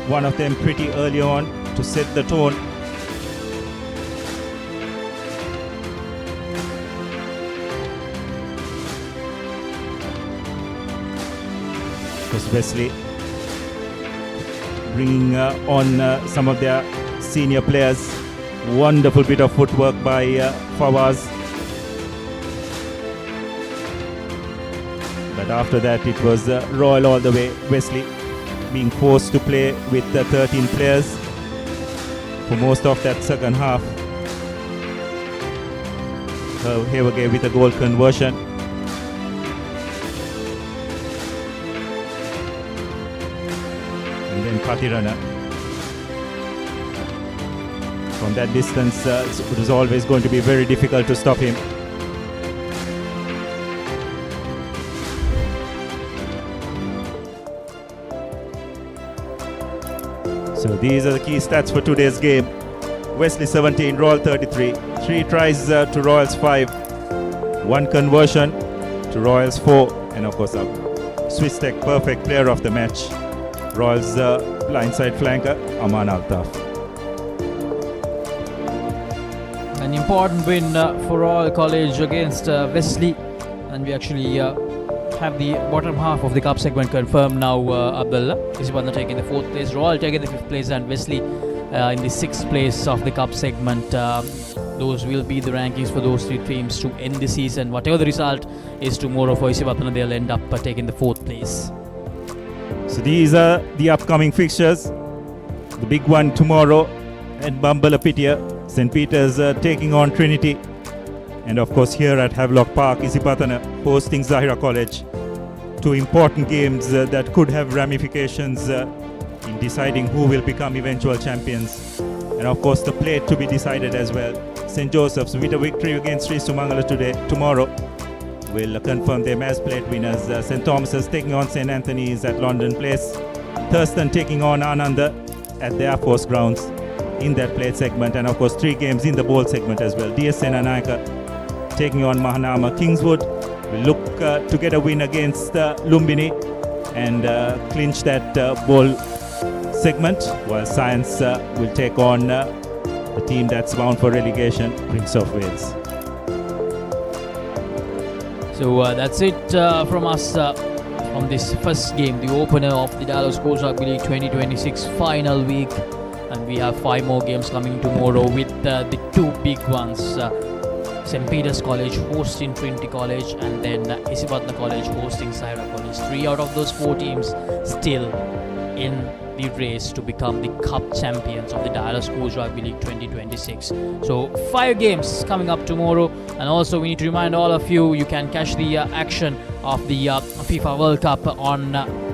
one of them pretty early on to set the tone. Because Wesley bringing on some of their senior players. Wonderful bit of footwork by Fawaz. But after that it was Royal all the way. Wesley being forced to play with the 13 players for most of that second half. Havelock with a goal conversion. And then Patirana. From that distance, it was always going to be very difficult to stop him. So these are the key stats for today's game. Wesley 17, Royal 33. 3 tries to Royals 5. 1 conversion to Royals 4. And of course, Swiss Tech perfect player of the match. Royals blindside flanker, Aman Altaf. An important win for Royal College against Wesley. And we actually have the bottom half of the cup segment confirmed now. Abdullah Isibanda taking the 4th place, Royal taking the 5th place, and Wesley in the 6th place of the cup segment. Those will be the rankings for those 3 teams to end the season. Whatever the result is tomorrow for Isivatana, they'll end up taking the 4th place. So these are the upcoming fixtures. The big one tomorrow at Bambalapitia, St. Peter's taking on Trinity. And of course here at Havelock Park, Isipatana hosting Zahira College. 2 important games that could have ramifications in deciding who will become eventual champions. And of course the plate to be decided as well. St. Joseph's with a victory against Sri Sumangala tomorrow will confirm them as plate winners. St. Thomas's taking on St. Anthony's at London Place. Thurston taking on Ananda at the Air Force grounds in that plate segment. And of course 3 games in the bowl segment as well. DS Senanayaka taking on Mahanama. Kingswood will look to get a win against Lumbini and clinch that bowl segment, while Science will take on the team that's bound for relegation, Prince of Wales. So that's it from us from this first game, the opener of the Dialog Schools Rugby League 2026 final week. And we have 5 more games coming tomorrow with the 2 big ones. St. Peter's College hosting Trinity College, and then Isivatana College hosting Zahira College. 3 out of those 4 teams still in the race to become the cup champions of the Dialog Schools Rugby League 2026. So 5 games coming up tomorrow, and also we need to remind all of you, you can catch the action of the FIFA World Cup on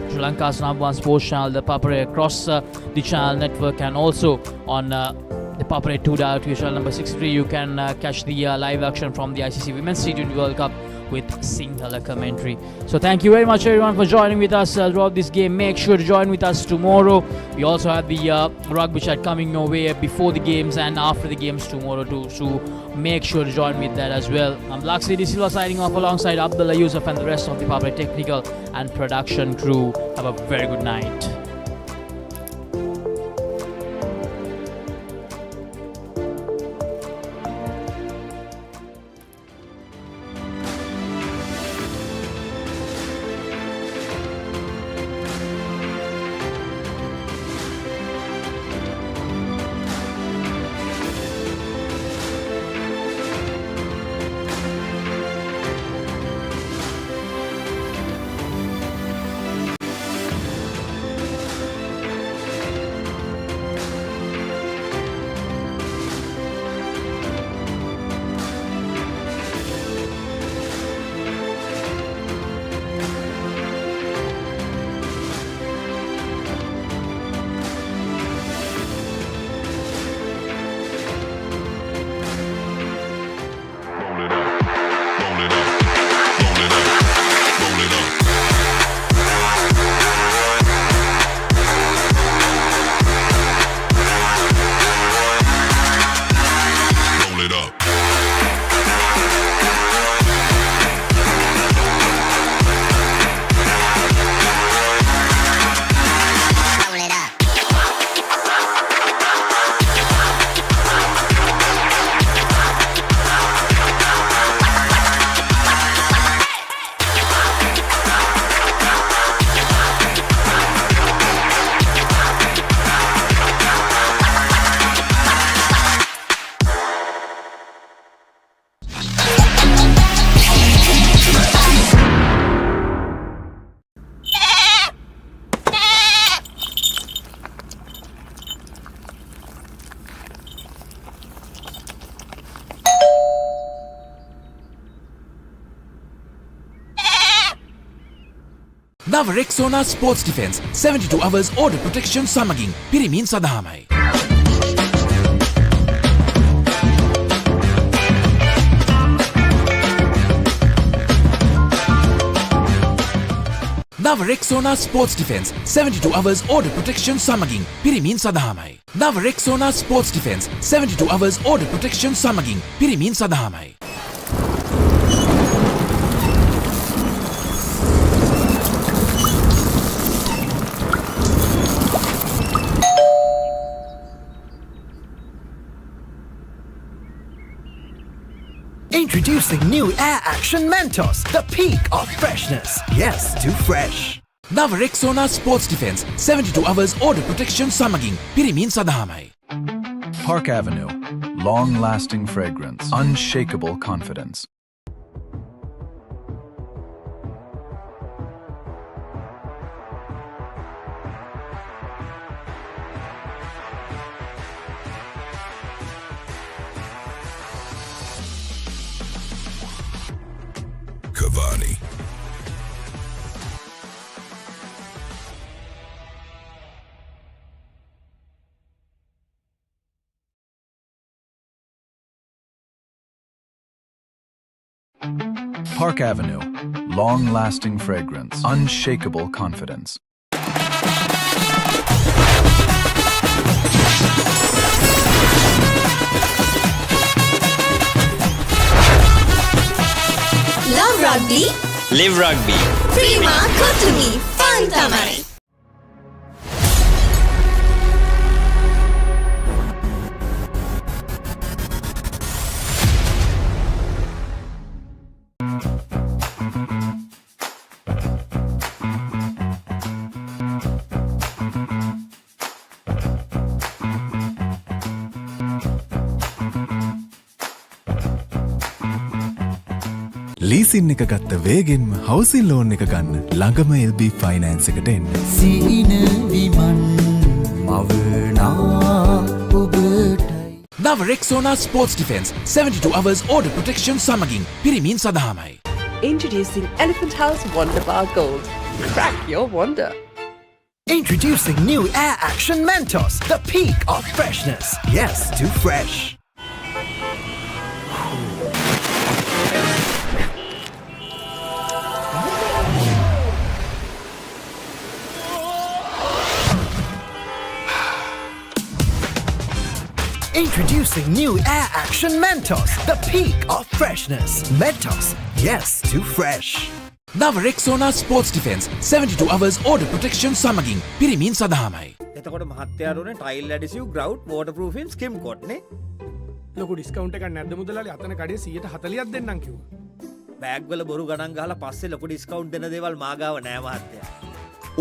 Sri Lanka's #1 sports channel, ThePapare, across the channel network, and also on the Papare 2 Dialog TV channel number 63. You can catch the live action from the ICC Women's T20 World Cup with Sinhala commentary. So thank you very much everyone for joining with us throughout this game. Make sure to join with us tomorrow. We also have the Rugby chat coming your way before the games and after the games tomorrow too. So make sure to join with that as well. I'm Laxi Silva signing off alongside Abdullah Yusuf and the rest of the Papare technical and production crew. Have a very good night. නව Rexona sports defence 72 hours order protection සමගින් පිරිමින් සඳහාමයි. නව Rexona sports defence 72 hours order protection සමගින් පිරිමින් සඳහාමයි. නව Rexona sports defence 72 hours order protection සමගින් පිරිමින් සඳහාමයි. Introducing new Air Action Mentos, the peak of freshness. Yes, too fresh. නව Rexona sports defence 72 hours order protection සමගින් පිරිමින් සඳහාමයි. Park Avenue. Long-lasting fragrance. Unshakable confidence. Cavani. Park Avenue. Long-lasting fragrance. Unshakable confidence. Love Rugby. Live Rugby. Prima Kotumi Fantamai. Leasing එක ගත්ත වේගෙන්ම හවසින් loan එක ගන්න ළඟම LB finance එකට එන්න. සීන විමන් මවනා ඔබටයි. නව Rexona sports defence 72 hours order protection සමගින් පිරිමින් සඳහාමයි. Introducing Elephant House Wonder Bar Gold. Crack your wonder. Introducing new Air Action Mentos, the peak of freshness. Yes, too fresh. Introducing new Air Action Mentos, the peak of freshness. Mentos, yes, too fresh. නව Rexona sports defence 72 hours order protection සමගින් පිරිමින් සඳහාමයි. එතකොට මහත්තයාරුනේ tile ඇඩිසිව් ග්‍රවුට් වෝටර්ප්‍රූෆ් film ස්කිම් කොට් නේ. ලොකු discount එකක් නැද්ද මුදලාලි? අතන කඩේ 140ක් දෙන්නම් කිව්වා. බෑග් වල බොරු ගණන් ගහලා පස්සේ ලොකු ඩිස්කවුන්ට් දෙන දේවල් මාගාව නෑ මහත්තයා.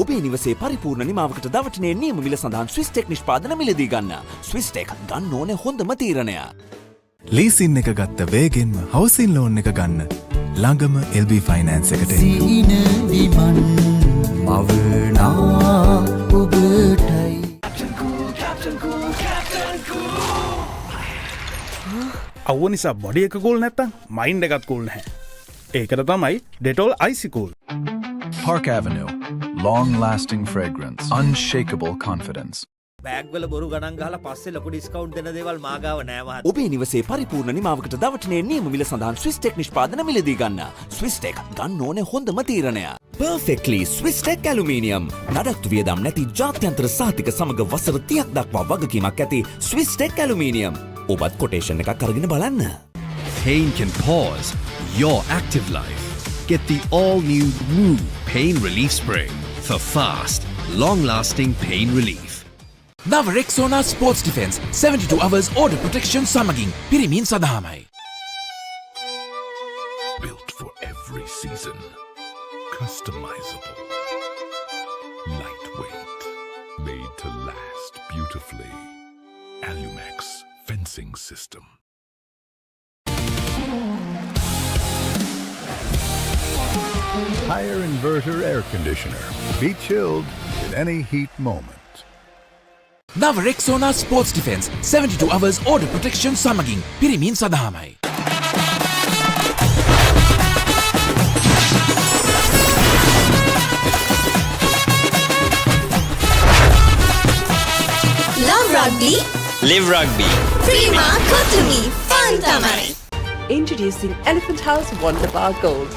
ඔබේ නිවසේ පරිපූර්ණ නිමාවකට දවටනේ නියම මිල සඳහන් ස්විස්ටෙක් නිෂ්පාදන මිලදී ගන්න. ස්විස්ටෙක් ගන්න ඕනේ හොඳම තීරණය. ලීසින් එක ගත්ත වේගෙන්ම හවසින් ලෝන් එක ගන්න. ළඟම LB ෆයිනෑන්ස් එකට සීන විමන් මවනා ඔබටයි. අව්ව නිසා බොඩි එක කූල් නැත්තම් මයින්ඩ් එකත් කූල් නැහැ. ඒකට තමයි Dettol Icy Cool. Park Avenue. Long-lasting fragrance. Unshakable confidence. Bag වල බොරු ගණන් ගහලා පස්සේ ලොකු ඩිස්කවුන්ට් දෙන දේවල් මාගාව නෑ මහත්තයා. ඔබේ නිවසේ පරිපූර්ණ නිමාවකට දවටනේ නියම මිල සඳහන් ස්විස්ටෙක් නිෂ්පාදන මිලදී ගන්න. ස්විස්ටෙක් ගන්න ඕනේ හොඳම තීරණය. Perfectly Swisstek aluminium. නඩත්තු වියදම් නැති ජාත්‍යන්තර සහතික සමග වසර 30ක් දක්වා වගකීමක් ඇති ස්විස්ටෙක් ඇලුමිනියම්. ඔබත් කොටේෂන් එකක් අරගෙන බලන්න. Pain can pause your active life. Get the all-new Woo Pain Relief Spray for fast, long-lasting pain relief. නව Rexona sports defence 72 hours order protection සමගින් පිරිමින් සඳහාමයි. Built for every season. Customizable. Lightweight. Made to last beautifully. Alumex fencing system. Higher inverter air conditioner. Be chilled in any heat moment. නව Rexona sports defence 72 hours order protection සමගින් පිරිමින් සඳහාමයි. Love Rugby. Live Rugby. Prima Kotumi. Fun tamai. Introducing Elephant House Wonder Bar Gold.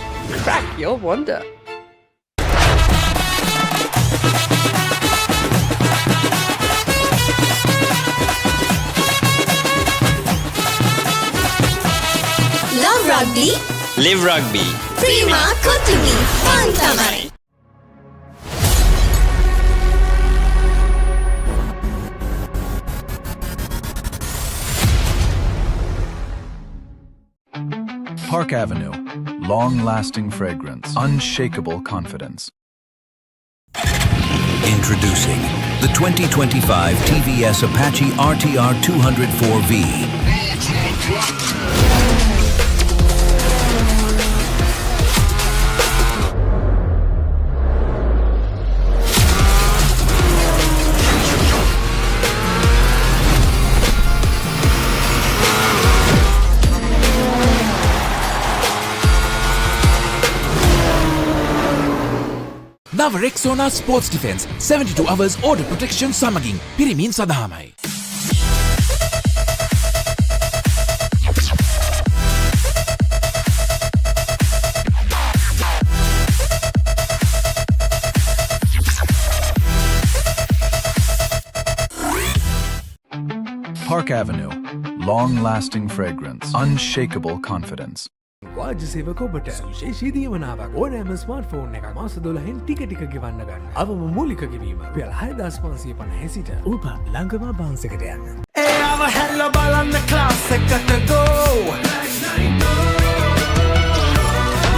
Crack your wonder. Love Rugby. Live Rugby. Prima Kotumi. Fun tamai. Park Avenue. Long-lasting fragrance. Unshakable confidence. Introducing the 2025 TVS Apache RTR 204V. නව Rexona sports defence 72 hours order protection සමගින් පිරිමින් සඳහාමයි. Park Avenue. Long-lasting fragrance. Unshakable confidence. වාජ්‍ය සේවක ඔබට සුවිශේෂී දීවනාවක් ඕනෑම smartphone එකක් මාස 12න් ටික ගෙවන්න ගන්න. අවම මූලික ගෙවීම රුපියල් 6550 සිට ඔබ ළඟම බාන්ස් එකට යන්න. එයාව හැල්ල බලන්න ක්ලාස් එකට go.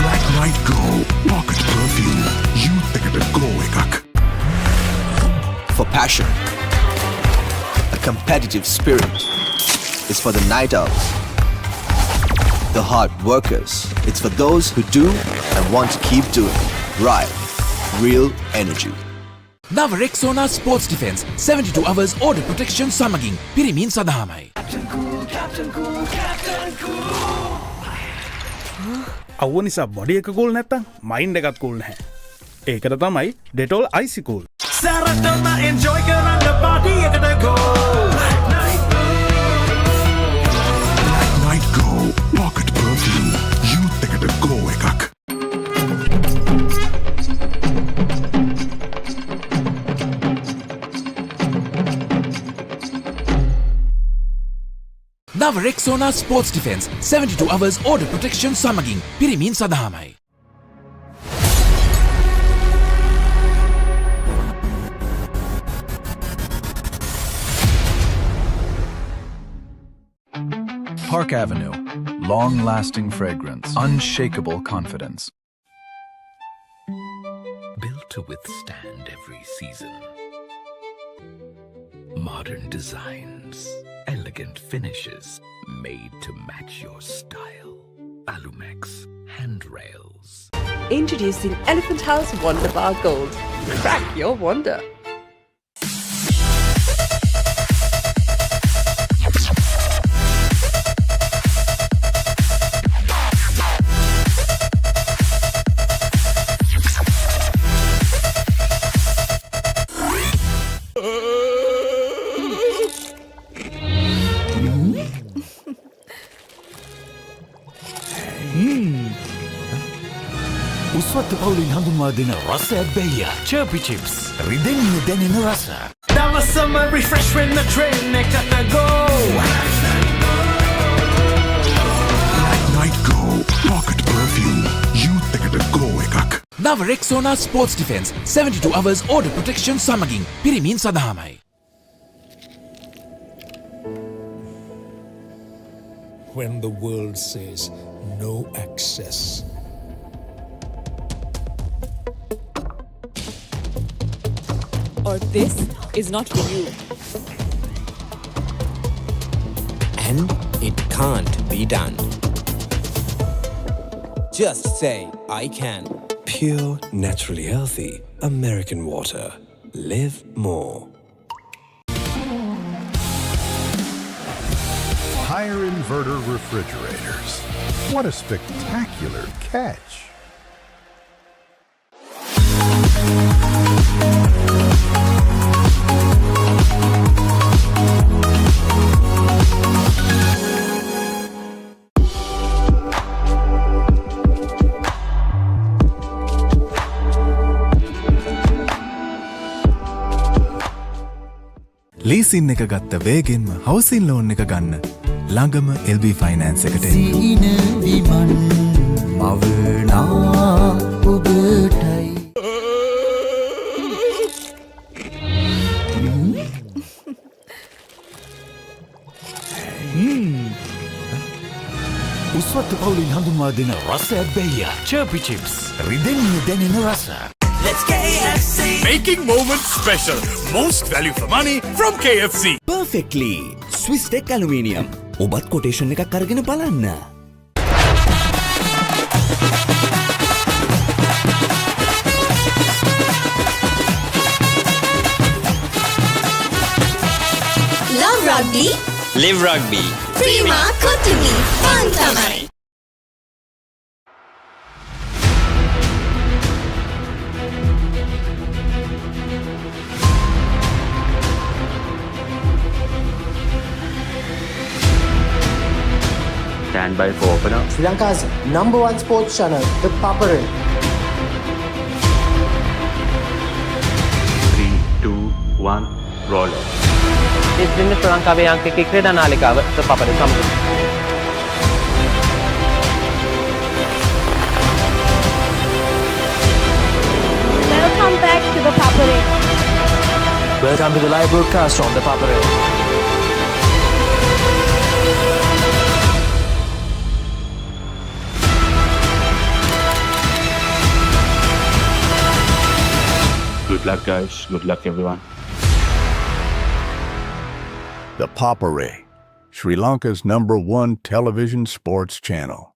Black Night Go Pocket Perfume. Youth එකට go එකක්. For passion, a competitive spirit is for the night owls, the hard workers. It's for those who do and want to keep doing. Right. Real energy. නව Rexona sports defence 72 hours order protection සමගින් පිරිමින් සඳහාමයි. අව්ව නිසා body එක cool නැත්තම් mind එකත් cool නැහැ. ඒකට තමයි Dettol Icy Cool. සැරටම enjoy කරන්න party එකට go Black Night Go Pocket Perfume Youth එකට go එකක් නව Rexona sports defence 72 hours order protection සමගින් පිරිමින් සඳහාමයි. Park Avenue. Long-lasting fragrance. Unshakable confidence. Built to withstand every season. Modern designs. Elegant finishes. Made to match your style. Alumex. Handrails. Introducing Elephant House Wonder Bar Gold. Crack your wonder. උස්වත්ත පවුලින් හඳුන්වා දෙන රසයක් බැයිය චර්පි chips රිදෙන්නේ දැනෙන රස දවසම refresh වෙන්න train එකට go Black Night Go Pocket Perfume Youth එකට go එකක් නව Rexona sports defence 72 hours order protection සමගින් පිරිමින් සඳහාමයි. When the world says no access. Or this is not for you. And it can't be done. Just say, I can. Pure, naturally healthy American water. Live more. Higher inverter refrigerators. What a spectacular catch. Leasing එක ගත්ත වේගෙන්ම හවසින් loan එක ගන්න ළඟම LB finance එකට එන්න. උස්වත්ත පවුලින් හඳුන්වා දෙන රසයක් බැයිය චර්පි චිප්ස් රිදෙන්නේ දැනෙන රස Let's KFC! Making moments special. Most value for money from KFC. Perfectly. Swiss Tech Aluminium. ඔබත් කොටේෂන් එකක් අරගෙන බලන්න. Love Rugby. Live Rugby. Prima Kotumi. Fun tamai. Stand by for opener. Sri Lanka's #1 sports channel, ThePapare. 3, 2, 1, roll on. ඉතින් ශ්‍රී ලංකාවේ අංකික ක්‍රීඩා නාලිකාව ThePapare සමග. Welcome back to ThePapare. Welcome to the live broadcast on ThePapare. Good luck, guys. Good luck, everyone. The Papare, Sri Lanka's #1 television sports channel.